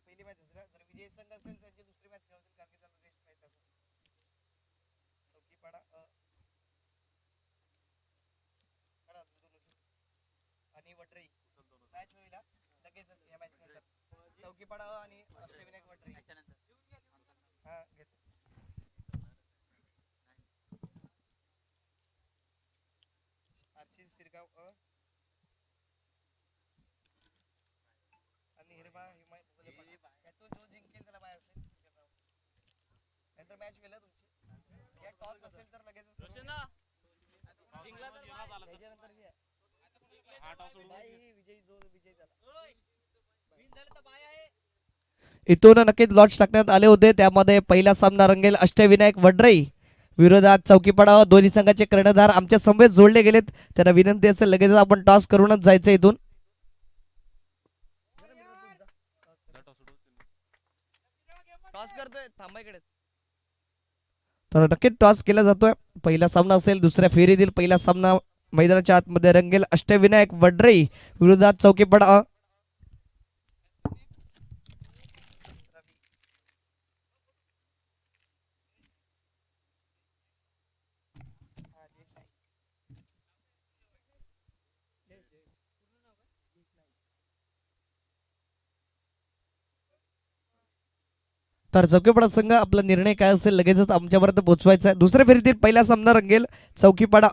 पहिली मॅच असेल जर विजयी संघ असेल त्यांची दुसरी मॅच खेळतील कारण की त्याला रेस्ट पाहिजे असेल. चौकीपाडा आणि वटरी मॅच होईल लगेच या मॅच नंतर. चौकीपाडा आणि अष्टविनायक वटरी हा घेतो. आरसी सिरगाव आणि हिरवा हिमाय यातून जो जिंकेल त्याला बाहेर असेल नंतर मॅच होईल तुमची. या टॉस असेल तर लगेच त्याच्यानंतर घ्या बाय ही विजयी जो विजय झाला. इथून नक्कीच लॉट्स टाकण्यात आले होते. त्यामध्ये पहिला सामना रंगेल अष्टविनायक वडराई विरोधात चौकीपडा. दोन्ही संघाचे कर्णधार आमच्या समवेत जोडले गेलेत. त्यांना विनंती असेल लगेच आपण टॉस करूनच जायचं इथून. तर नक्कीच टॉस केला जातोय. पहिला सामना असेल दुसऱ्या फेरीतील पहिला सामना मैदानाच्या आतमध्ये रंगेल अष्टविनायक वडराई विरोधात चौकीपडा. तर चौकीपाडा संघ आपला निर्णय काय असेल लगेचच आमच्यापर्यंत पोहोचवायचा आहे. दुसऱ्या फेरीतील पहिला सामना रंगेल चौकीपाडा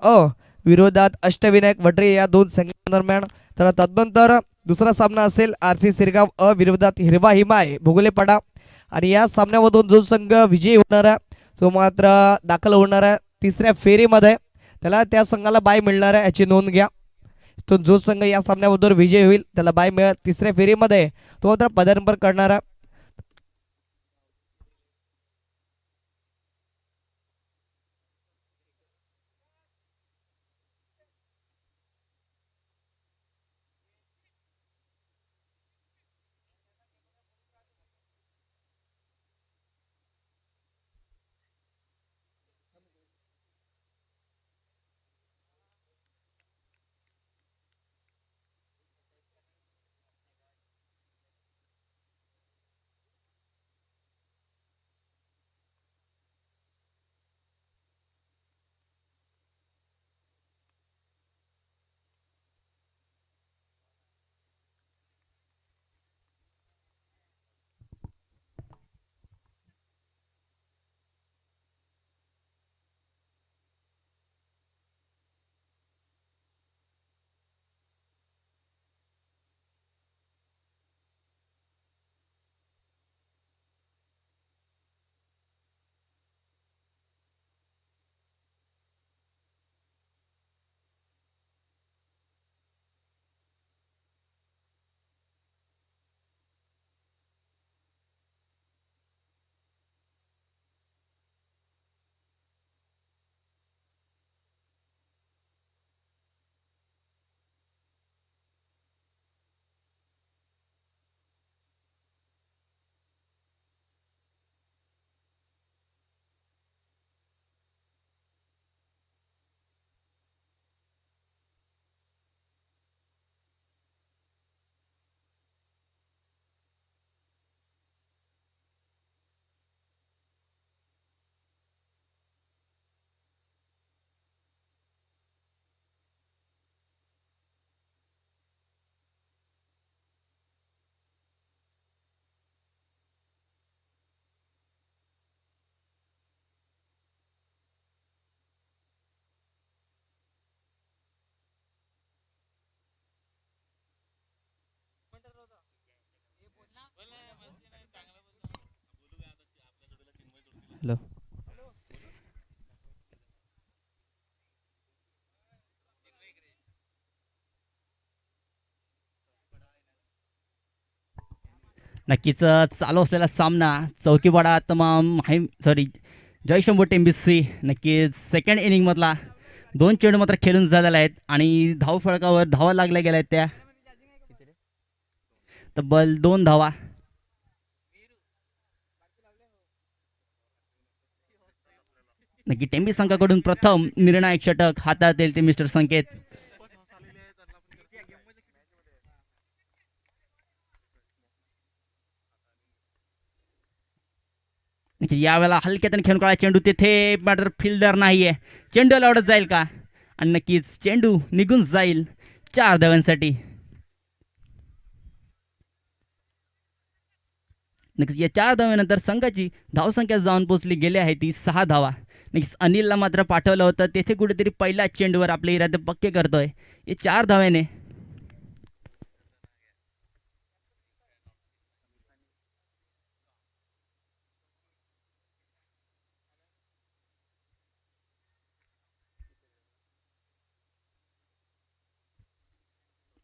विरोधात अष्टविनायक वडरे या दोन संघांदरम्यान. तर तदनंतर दुसरा सामना असेल आरसी सिरगाव विरोधात हिरवा हिमाय भोगलेपाडा. आणि या सामन्यामधून जो संघ विजयी होणार आहे तो मात्र दाखल होणार आहे तिसऱ्या फेरीमध्ये. त्याला त्या संघाला बाय मिळणार आहे याची नोंद घ्या. तो जो संघ या सामन्यामधून विजयी होईल त्याला बाय मिळेल तिसऱ्या फेरीमध्ये तो मात्र पदार्पण करणार आहे. हॅलो. नक्कीच चालू असलेला सामना चौकीपाडा तमाम हाय सॉरी जयशंभू टेंबिसी नक्कीच सेकंड इनिंगमधला दोन चेंडू मात्र खेळून झालेला आहेत आणि धावफळकावर धावा लागल्या गेल्या आहेत त्या तब्बल 2 धावा. नक्की टेंबी संघाकडून प्रथम निर्णायक षटक हातात येईल ते मिस्टर संकेत. यावेळेला हलक्यातून खेळून काढा चेंडू तिथे मात्र फिल्डर नाहीये. चेंडू लावडत जाईल का आणि नक्कीच चेंडू निघून जाईल 4 धावांसाठी. नक्कीच या 4 धाव्यानंतर संघाची धावसंख्या जाऊन पोहोचली गेली आहे ती 6 धावा. नक्कीच अनिलला मात्र पाठवलं होतं तेथे कुठेतरी पहिल्या चेंडूवर आपले इरादे पक्के करतोय. हे 4 धाव्याने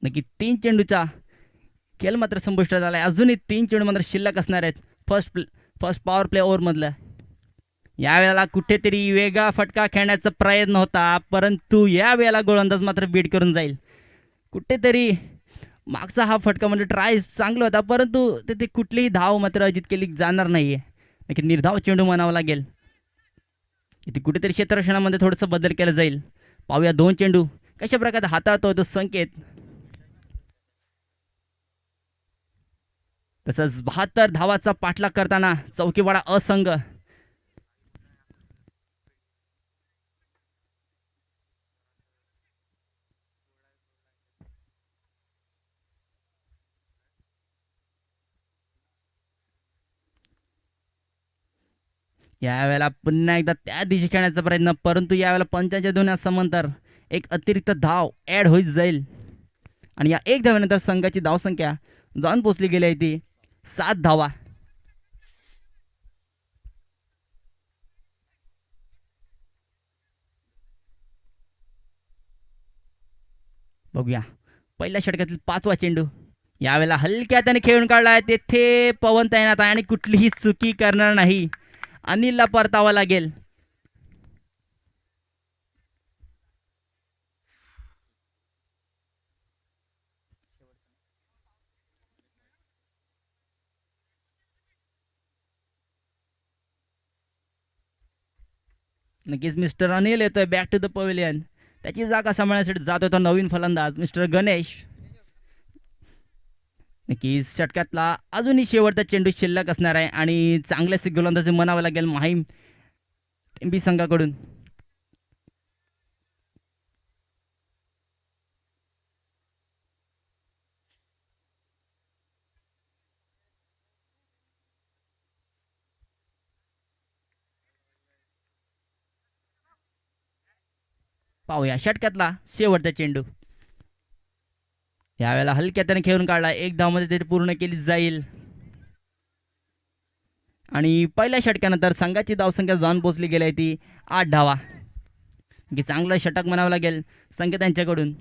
नक्की 3 चेंडूचा खेळ मात्र संपुष्टात झाला आहे. अजूनही 3 चेंडू मात्र शिल्लक असणार आहेत फर्स्ट पॉवर प्ले ओव्हरमधलं. यावेळेला कुठेतरी वेगळा फटका खेळण्याचा प्रयत्न होता, परंतु यावेळेला गोलंदाज मात्र बीट करून जाईल. कुठेतरी मागचा हा फटका म्हणजे ट्राय चांगला होता, परंतु तिथे कुठलीही धाव मात्र अजित केली जाणार नाही आहे. नक्की निर्धाव चेंडू म्हणावा लागेल. इथे कुठेतरी क्षेत्ररक्षणामध्ये थोडंसं बदल केलं जाईल. पाहूया 2 चेंडू कशा प्रकारे हाताळतो तो संकेत. तसंच 72 धावाचा पाठलाग करताना चौकीवाडा असंघ. यावेळेला पुन्हा एकदा त्या दिशेने खेळण्याचा प्रयत्न, परंतु यावेळेला पंचांच्या दोन्ही समांतर एक अतिरिक्त धाव ॲड होत जाईल. आणि या एक धाव्यानंतर संघाची धावसंख्या जाऊन पोचली गेली आहे ती 7 धावा. बघूया पहिल्या षटकातील 5वा चेंडू. यावेळेला हलक्या त्याने खेळून काढला आहे. तेथे पवन तैनात आहे आणि कुठलीही चुकी करणार नाही. अनिलला परतावा लागेल. नक्कीच मिस्टर अनिल येतोय बॅक टू द पवेलियन. त्याची जागा सांभाळण्यासाठी जातोय तो नवीन फलंदाज मिस्टर गणेश. नक्कीच षटकातला अजूनही शेवटचा चेंडू शिल्लक असणार आहे आणि चांगल्याचे गोलंदाजी म्हणावं लागेल माहीम टेंबी संघाकडून. पाहूया षटकातला शेवटचा चेंडू. यावेळेला हलक्या त्याने खेळून काढला. एक धावमध्ये ते पूर्ण केली जाईल. आणि पहिल्या षटकानंतर संघाची धावसंख्या जाऊन पोचली गेली आहे ती 8 धावा. की चांगलं षटक म्हणावं लागेल संकेत यांच्याकडून.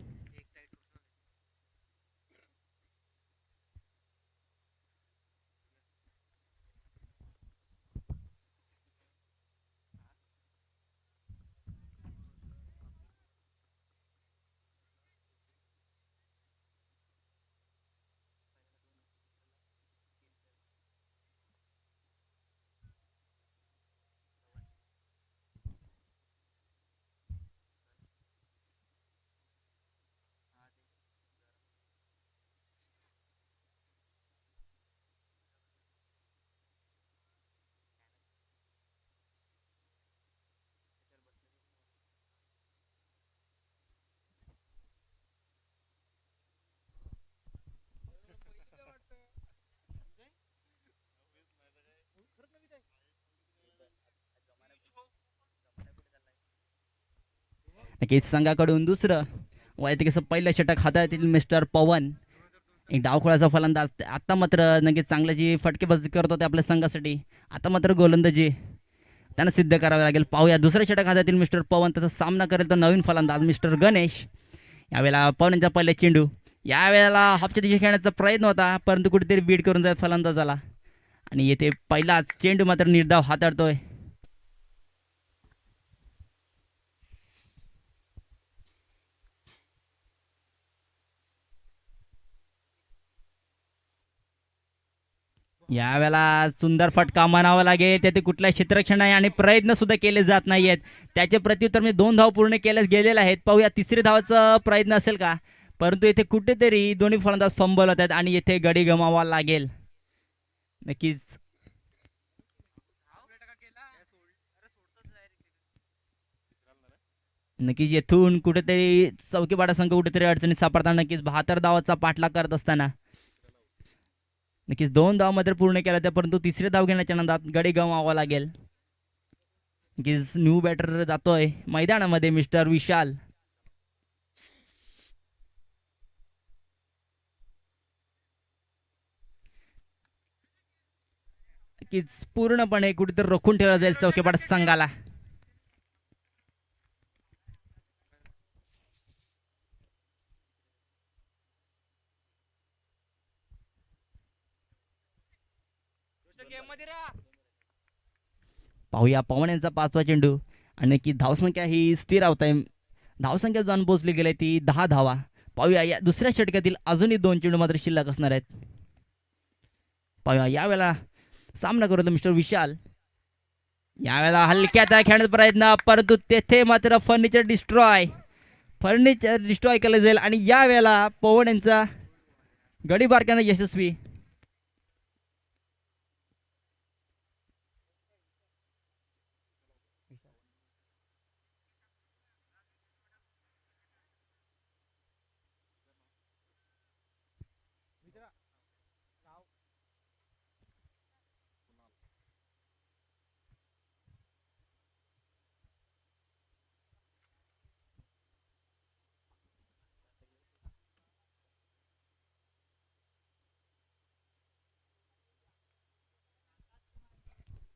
नक्कीच संघाकडून दुसरं वैयक्तिक असं पहिलं षटक हाताळतील मिस्टर पवन. एक डावखोळाचा फलंदाज. आता मात्र नक्कीच चांगल्याची फटकेबाजी करत होते आपल्या संघासाठी. आता मात्र गोलंदाजी त्यांना सिद्ध करावे लागेल. पाहूया दुसरं षटक हातातील मिस्टर पवन. त्याचा सामना करेल तो नवीन फलंदाज मिस्टर गणेश. यावेळेला पवनचा पहिला चेंडू. यावेळेला हाफच्या दिशेने खेळण्याचा प्रयत्न होता, परंतु कुठेतरी बीट करून जात फलंदाजाला. आणि येथे पहिलाच चेंडू मात्र निर्धाव हाताळतोय. यावेळेला सुंदर फटका म्हणावा लागेल. त्याचे कुठला क्षेत्ररक्षण आहे आणि प्रयत्न सुद्धा केले जात नाही आहेत. त्याचे प्रत्युत्तर मी 2 धाव पूर्ण केल्या गेलेले आहेत. पाहूया तिसरी धावाचा प्रयत्न असेल का, परंतु येथे कुठेतरी दोन्ही फलंदाज फंबल होत आहेत आणि येथे गडी गमावा लागेल. नक्कीच नक्कीच येथून कुठेतरी चौकीपाडा संघ कुठेतरी अडचणीत सापडताना नक्कीच 72 धावाचा पाठलाग करत असताना नक्कीच 2 धाव मात्र पूर्ण केला त्या, परंतु तिसरे धाव घेण्याच्या नंतर गडी गमावा लागेल. नक्कीच न्यू बॅटर जातोय मैदानामध्ये मिस्टर विशाल. नक्कीच पूर्णपणे कुठेतरी रोखून ठेवला जाईल चौकीपाडा संघाला. पाहूया पवन यांचा 5वा चेंडू आणि की धावसंख्या ही स्थिर होत आहे. धावसंख्या जाऊन पोहोचली गेली ती 10 धावा. पाहूया या दुसऱ्या षटकातील अजूनही 2 चेंडू मात्र शिल्लक असणार आहेत. पाहूया यावेळेला सामना करतो मिस्टर विशाल. यावेळेला हलक्यात खेळण्याचा प्रयत्न, परंतु तेथे मात्र फर्निचर डिस्ट्रॉय केलं जाईल आणि यावेळेला पवन यांचा गडी बारक्यानं यशस्वी.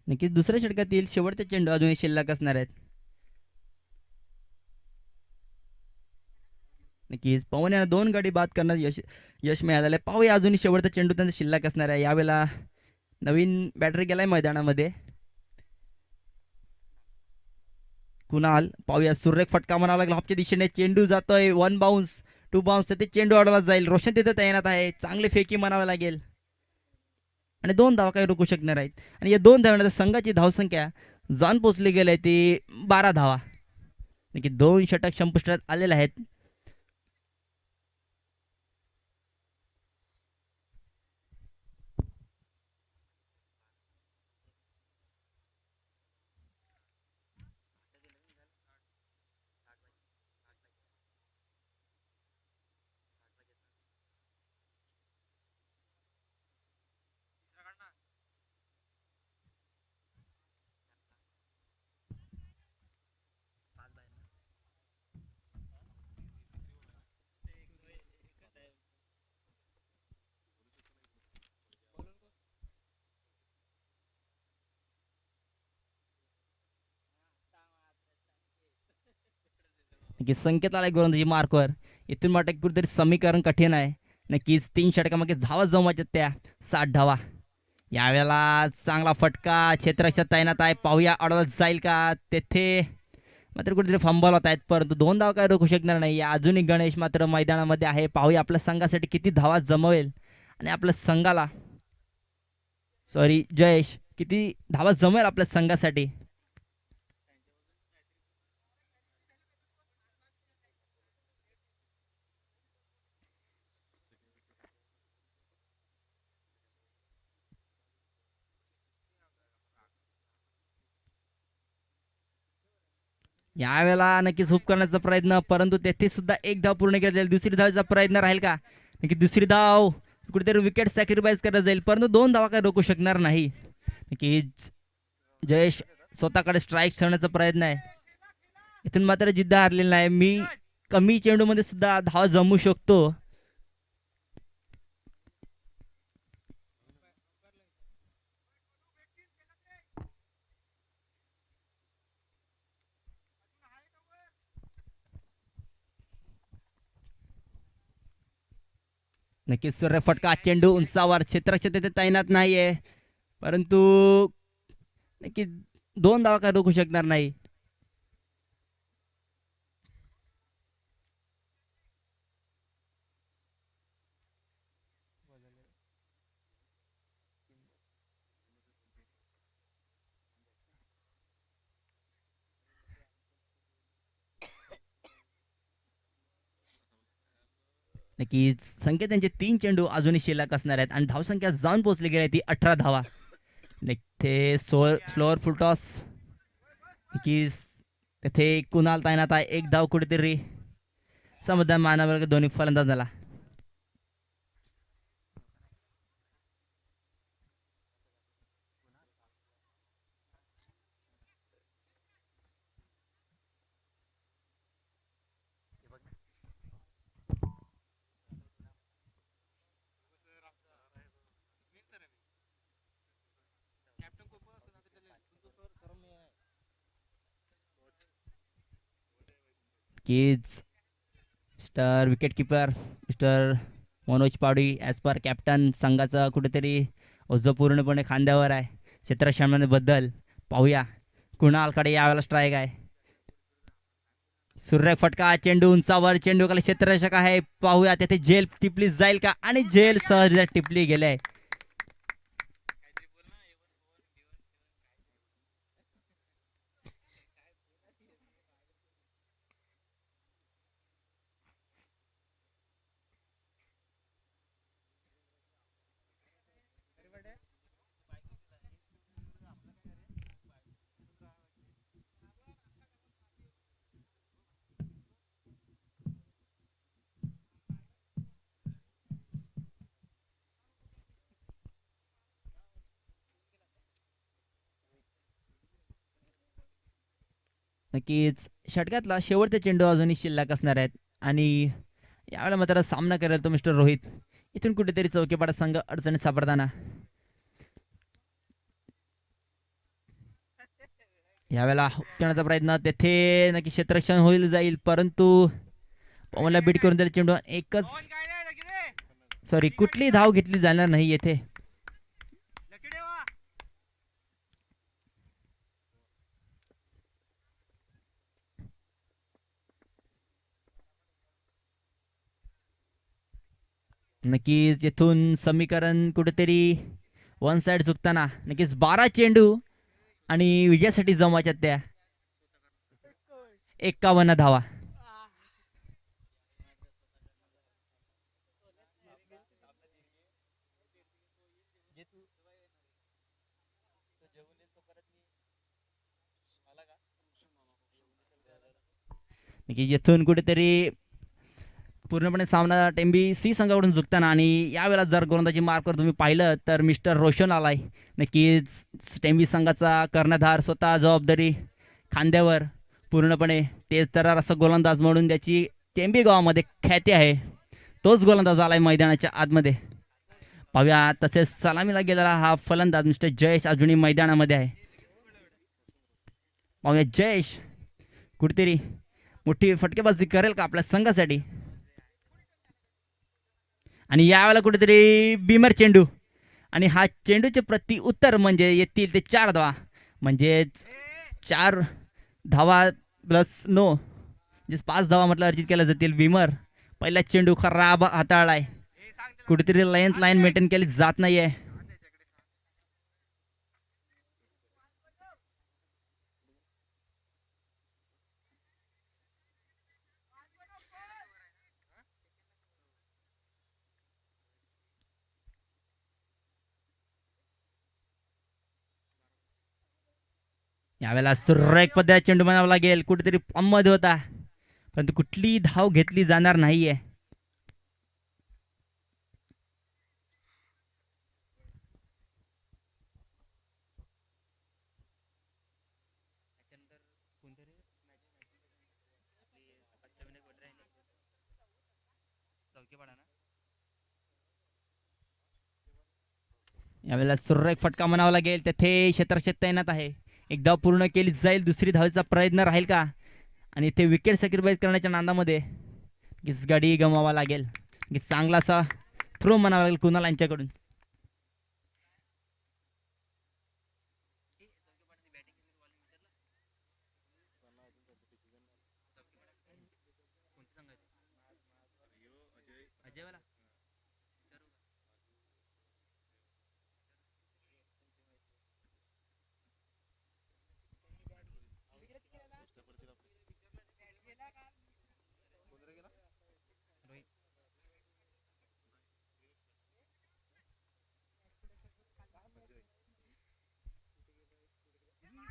नक्कीच दुसऱ्या षटकातील शेवटचे चेंडू अजूनही शिल्लक असणार आहेत. नक्कीच पवन यांना 2 गडी बाद करण्यात यश मिळालेलं आहे. पाहूया अजूनही शेवटचा चेंडू त्यांचा शिल्लक असणार आहे. यावेळेला नवीन बॅटरी गेलाय मैदानामध्ये कुणाल. पाहूया सुरेख फटका म्हणावा लागला हॉपच्या दिशेने. चेंडू जातोय 1 बाउन्स 2 बाउन्स, तिथे चेंडू अडवला जाईल. रोशन तिथे तैनात आहे. चांगली फेकी म्हणावं लागेल आणि 2 धावा काही रोखू शकणार आहेत. आणि या 2 धावांनंतर संघाची धावसंख्या जाऊन पोचली गेली आहे ती 12 धावा. नक्की 2 षटक संपुष्टात आलेले आहेत. नक्कीच संकेत आलाय गोलंदाजी मार्कवर. इथून वाटत कुठेतरी समीकरण कठीण आहे. नक्कीच 3 षटकामागे धावा जमवायच्या त्या 60 धावा. यावेळेला चांगला फटका क्षेत्ररक्षक तैनात आहे. पाहूया अडवत जाईल का. तेथे मात्र कुठेतरी फंबल होत आहेत, परंतु 2 धावा काय रोखू शकणार नाही. अजूनही गणेश मात्र मैदानामध्ये आहे. पाहूया आपल्या संघासाठी किती धावा जमवेल आणि आपल्या संघाला जयेश किती धावा जमेल आपल्या संघासाठी. यावेळेला नक्कीच हुप करण्याचा प्रयत्न, परंतु तेथे सुद्धा 1 धाव पूर्ण केला जाईल. दुसरी धावाचा प्रयत्न राहील का. नक्की दुसरी धाव कुठेतरी विकेट सॅक्रिफाईस करत जाईल, परंतु 2 धावा काय रोखू शकणार नाही. नक्कीच जयेश स्वतःकडे स्ट्राईक ठेवण्याचा प्रयत्न आहे. इथून मात्र जिद्द हारलेला नाही. मी कमी चेंडूमध्ये सुद्धा धाव जमवू शकतो. नक्कीच सूर्य फटका, चेंडू उंचावर, क्षेत्ररक्षक तिथे तैनात नाहीये, परंतु नक्कीच 2 धावा काय रोखू शकणार नाही. नक्कीच संख्या त्यांचे 3 चेंडू अजूनही शिल्लक असणार आहेत आणि धावसंख्या जाऊन पोहोचली गेली ती 18 धावा. ते स्लोअर फुलटॉस की तेथे कुणाल तैनात आहे. 1 धाव कुठेतरी समाधान मानावर दोन्ही फलंदाज झाला. कीज mister wicket keeper mister Manoj Pawdi as per captain संघाचा कुठेतरी जो पूर्णपणे खांद्यावर आहे. क्षेत्ररक्षणामध्ये बद्दल पाहूया कुणालकडे यावेळेला स्ट्राईक आहे. सुरेख फटका, चेंडू उंचावर, चेंडू खाली क्षेत्ररक्षक आहे. पाहूया तेथे झेल टिपली जाईल का, आणि झेल सहज टिपली गेले. नक्कीच षटकातला शेवटचा चेंडू अजूनही शिल्लक असणार आहेत, आणि यावेळेला मात्र सामना करेल तो मिस्टर रोहित. इथून कुठेतरी चौकीपाडा संघ अडचणीत सापडताना यावेळेला करण्याचा प्रयत्न, तेथे नक्की क्षेत्ररक्षण होईल जाईल, परंतु पवनला बीट करून दिला चेंडू. एकच सॉरी, कुठली धाव घेतली जाणार नाही येथे. नक्कीच येथून समीकरण कुठेतरी वन साइड चुकताना. नक्कीच 12 चेंडू आणि विजयासाठी जमायच्या त्या 51 धावा. नक्की येथून कुठेतरी पूर्णपणे सामना टेंबी सी संघाकडून झुकताना, आणि यावेळेला जर गोलंदाजी मार्कवर तुम्ही पाहिलं तर मिस्टर रोशन आलाय. नक्कीच टेंबी संघाचा कर्णधार स्वतः जबाबदारी खांद्यावर पूर्णपणे तेज तरार असा गोलंदाज म्हणून त्याची टेंबी गावामध्ये ख्याती आहे. तोच गोलंदाज आलाय मैदानाच्या आतमध्ये. पाहूया तसेच सलामीला गेलेला हा फलंदाज मिस्टर जयेश अजूनही मैदानामध्ये आहे. पाहूया जयेश कुठेतरी मोठी फटकेबाजी करेल का आपल्या संघासाठी. आणि यावेळेला कुठेतरी बीमर चेंडू, आणि हा चेंडूचे प्रति उत्तर म्हणजे येतील ते 4 धावा, म्हणजेच 4 धावा प्लस 9 म्हणजे 5 धावा म्हटलं अर्जित केल्या जातील. बीमर पहिला चेंडू खराब हाताळलाय, कुठेतरी लाईन मेंटेन केली जात नाहीये. यावेळेला सुरेख पद्धत चेंडू म्हणावा लागेल, कुठेतरी मध्ये होता, परंतु कुठली धाव घेतली जाणार नाहीये. यावेळेला सुरेख फटका म्हणावा लागेल, तेथे क्षेत्ररक्षक तैनात आहे. एक धाव पूर्ण केली जाईल, दुसरी धावेचा प्रयत्न राहील का, आणि इथे विकेट सॅक्रिफाईस करण्याच्या नादामध्ये गाडी गमवावा लागेल. चांगलासा थ्रो म्हणावा लागेल कुणाल यांच्याकडून.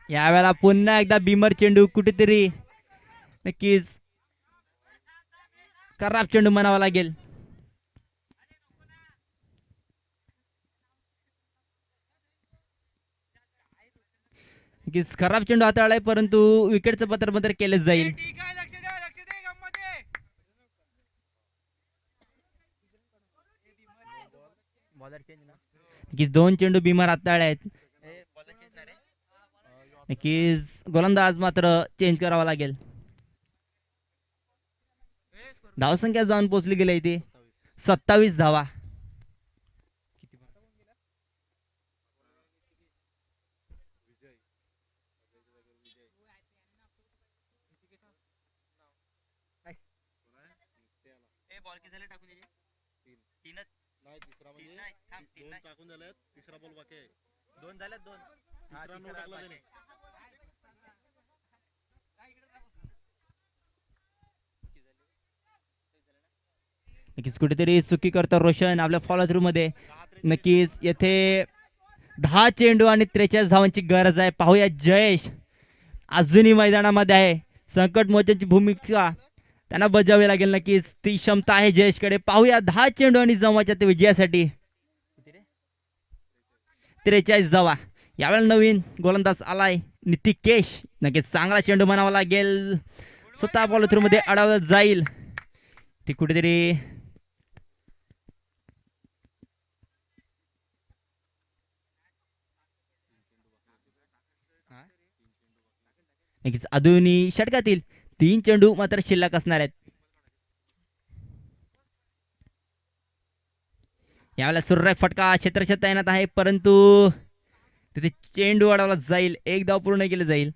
यावेळेला पुन्हा एकदा बीमर चेंडू, कुठेतरी नक्कीच खराब चेंडू म्हणावा लागेल. नक्कीच खराब चेंडू हाताळलाय, परंतु विकेटचं पत्र केलं जाईल. नक्कीच 2 चेंडू बीमर हाताळले आहेत. नक्कीच गोलंदाज मात्र चेंज करावा लागेल. धावसंख्या जाऊन पोहोचली गेली इथे 27 धावा. बॉल किती झाले टाकून त्याचे? तीनच नाही तिसरा तीन म्हणजे नाही थांब तीन दोन नाही टाकून झाले तिसरा बॉल बाकी आहे. दोन झालेत दोन तिसरा नो टाकला त्याने. नक्कीच कुठेतरी चुकी करतो रोशन आपल्या फॉलो थ्रू मध्ये. नक्कीच येथे 10 चेंडू आणि 43 धावांची गरज आहे. पाहूया जयेश अजूनही मैदानामध्ये आहे. संकट मोचनची भूमिका त्यांना बजावी लागेल. नक्कीच ती क्षमता आहे जयेशकडे. पाहूया 10 चेंडू आणि जमाच्या ते विजयासाठी 43 धावा. यावेळेला नवीन गोलंदाज आलाय नितिकेश. नक्कीच चांगला चेंडू म्हणावा लागेल. स्वतः फॉलो थ्रू मध्ये अडवलं जाईल. ती कुठेतरी नक्कीच अजूनही षटकातील 3 चेंडू मात्र शिल्लक असणार आहेत. यावेळेला सुरेख फटका क्षेत्रक्षेत्र तैनात आहे परंतु तिथे चेंडू अडवला जाईल. एक धाव पूर्ण केले जाईल.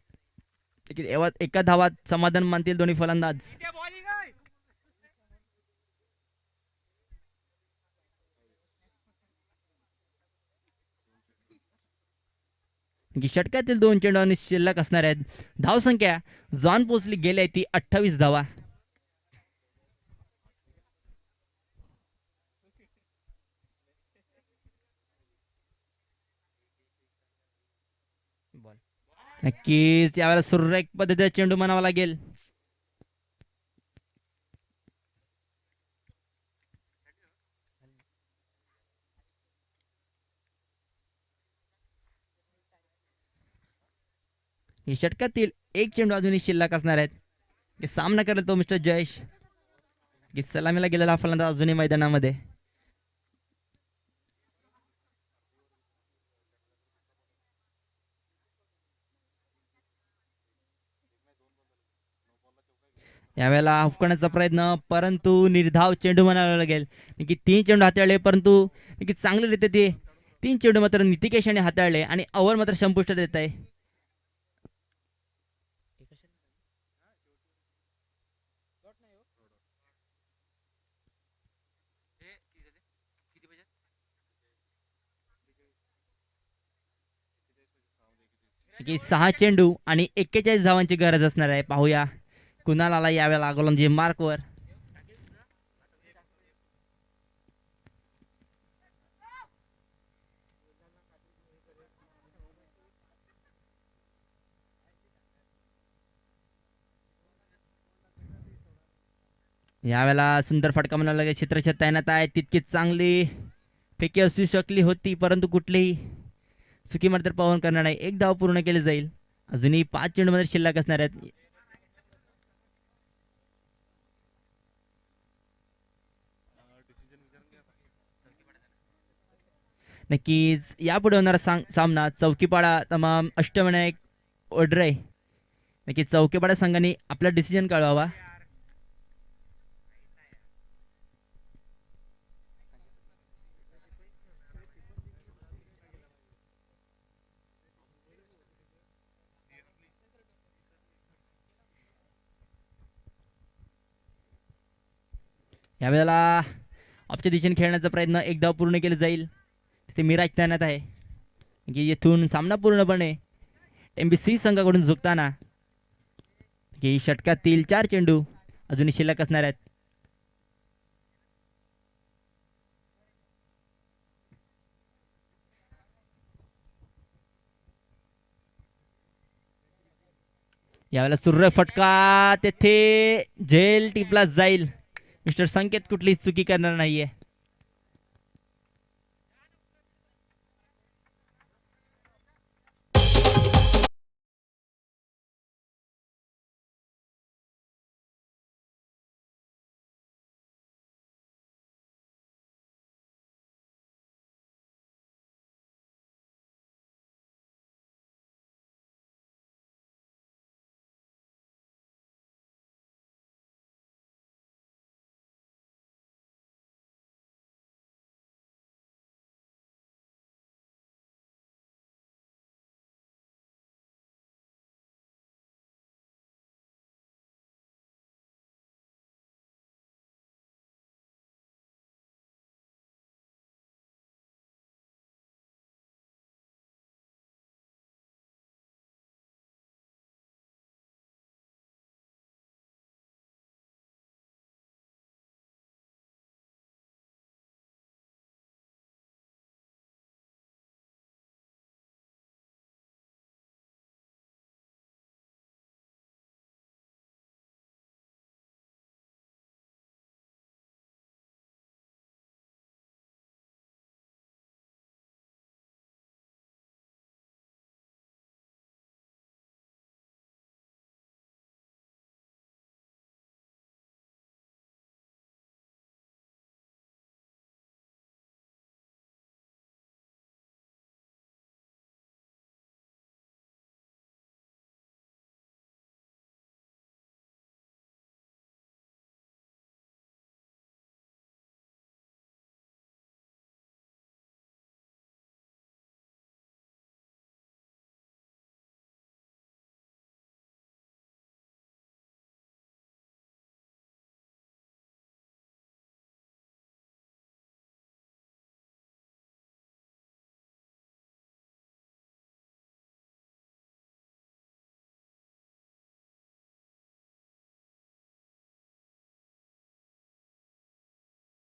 एका धावात समाधान मानतील दोन्ही फलंदाज. षटकातील 2 चेंडू आणि शिल्लक असणार आहेत. धावसंख्या जॉन पोचली गेली आहे ती 28 धावा. नक्कीच यावेळेला सुरेख पद्धतीचा चेंडू म्हणावा लागेल. ही षटकातील 1 चेंडू अजूनही शिल्लक असणार आहेत. हे सामना करेल तो मिस्टर जयेश. की सलामीला गेलेला फलंदाज अजूनही मैदानामध्ये. यावेळेला हुकण्याचा प्रयत्न परंतु निर्धाव चेंडू म्हणावा लागेल. की 3 चेंडू हाताळले परंतु चांगल्यारीत्या ते 3 चेंडू मात्र नितिकेश याने हाताळले आणि ओव्हर मात्र संपुष्टात येत आहे. की 6 चेंडू आणि 41 धावांची गरज असणार आहे. पाहूया कुणाला यावेळेला गोलंदाजी मार्कवर. यावेळेला सुंदर फटका म्हणावा लागेल. क्षेत्रक्षेत्र तैनात आहे. तितकीच चांगली फेकी असू शकली होती परंतु कुठलीही चुकी मात्र पावन करणार नाही. एक धाव पूर्ण केले जाईल. अजूनही 5 चेंडू मध्ये शिल्लक असणार आहेत. नक्कीच यापुढे होणारा सामना चौकीपाडा तमाम अष्टविनायक ओढरे. नक्कीच चौकीपाडा संघाने आपला डिसिजन कळवावा. यावेळेला ऑफच्या दिशेने खेळण्याचा प्रयत्न एक धाव पूर्ण केले जाईल. तिथे मिराज तैनात आहे. की येथून सामना पूर्णपणे MBC संघाकडून झुकताना की षटकातील 4 चेंडू अजूनही शिल्लक असणार आहेत. यावेळेला सूर्य फटका तेथे झेल टिपला जाईल. मिस्टर संकेत कुठलीच चुकी करणार नाहीये.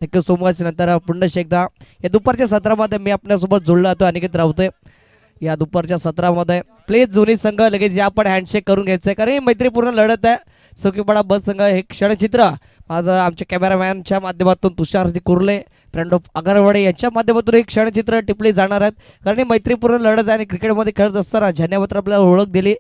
Thank you so much. नंतर पुन्हा एकदा या दुपारच्या सत्रामध्ये मी आपल्यासोबत जोडला होतो अनिकेत रावते. या दुपारच्या सत्रामध्ये प्लीज जुनी संघ लगेच या आपण हँडशेक करून घ्यायचं आहे, कारण ही मैत्रीपूर्ण लढत आहे. चौकीपाडा बस संघ हे क्षणचित्र माझं आमच्या कॅमेरामॅनच्या माध्यमातून तुषार कुर्ले, फ्रेंड ऑफ अगरवाडे यांच्या माध्यमातून एक क्षणचित्र टिपले जाणार आहेत, कारण ही मैत्रीपूर्ण लढत आहे आणि क्रिकेटमध्ये खेळत असताना ज्यांनी मात्र आपल्याला ओळख दिली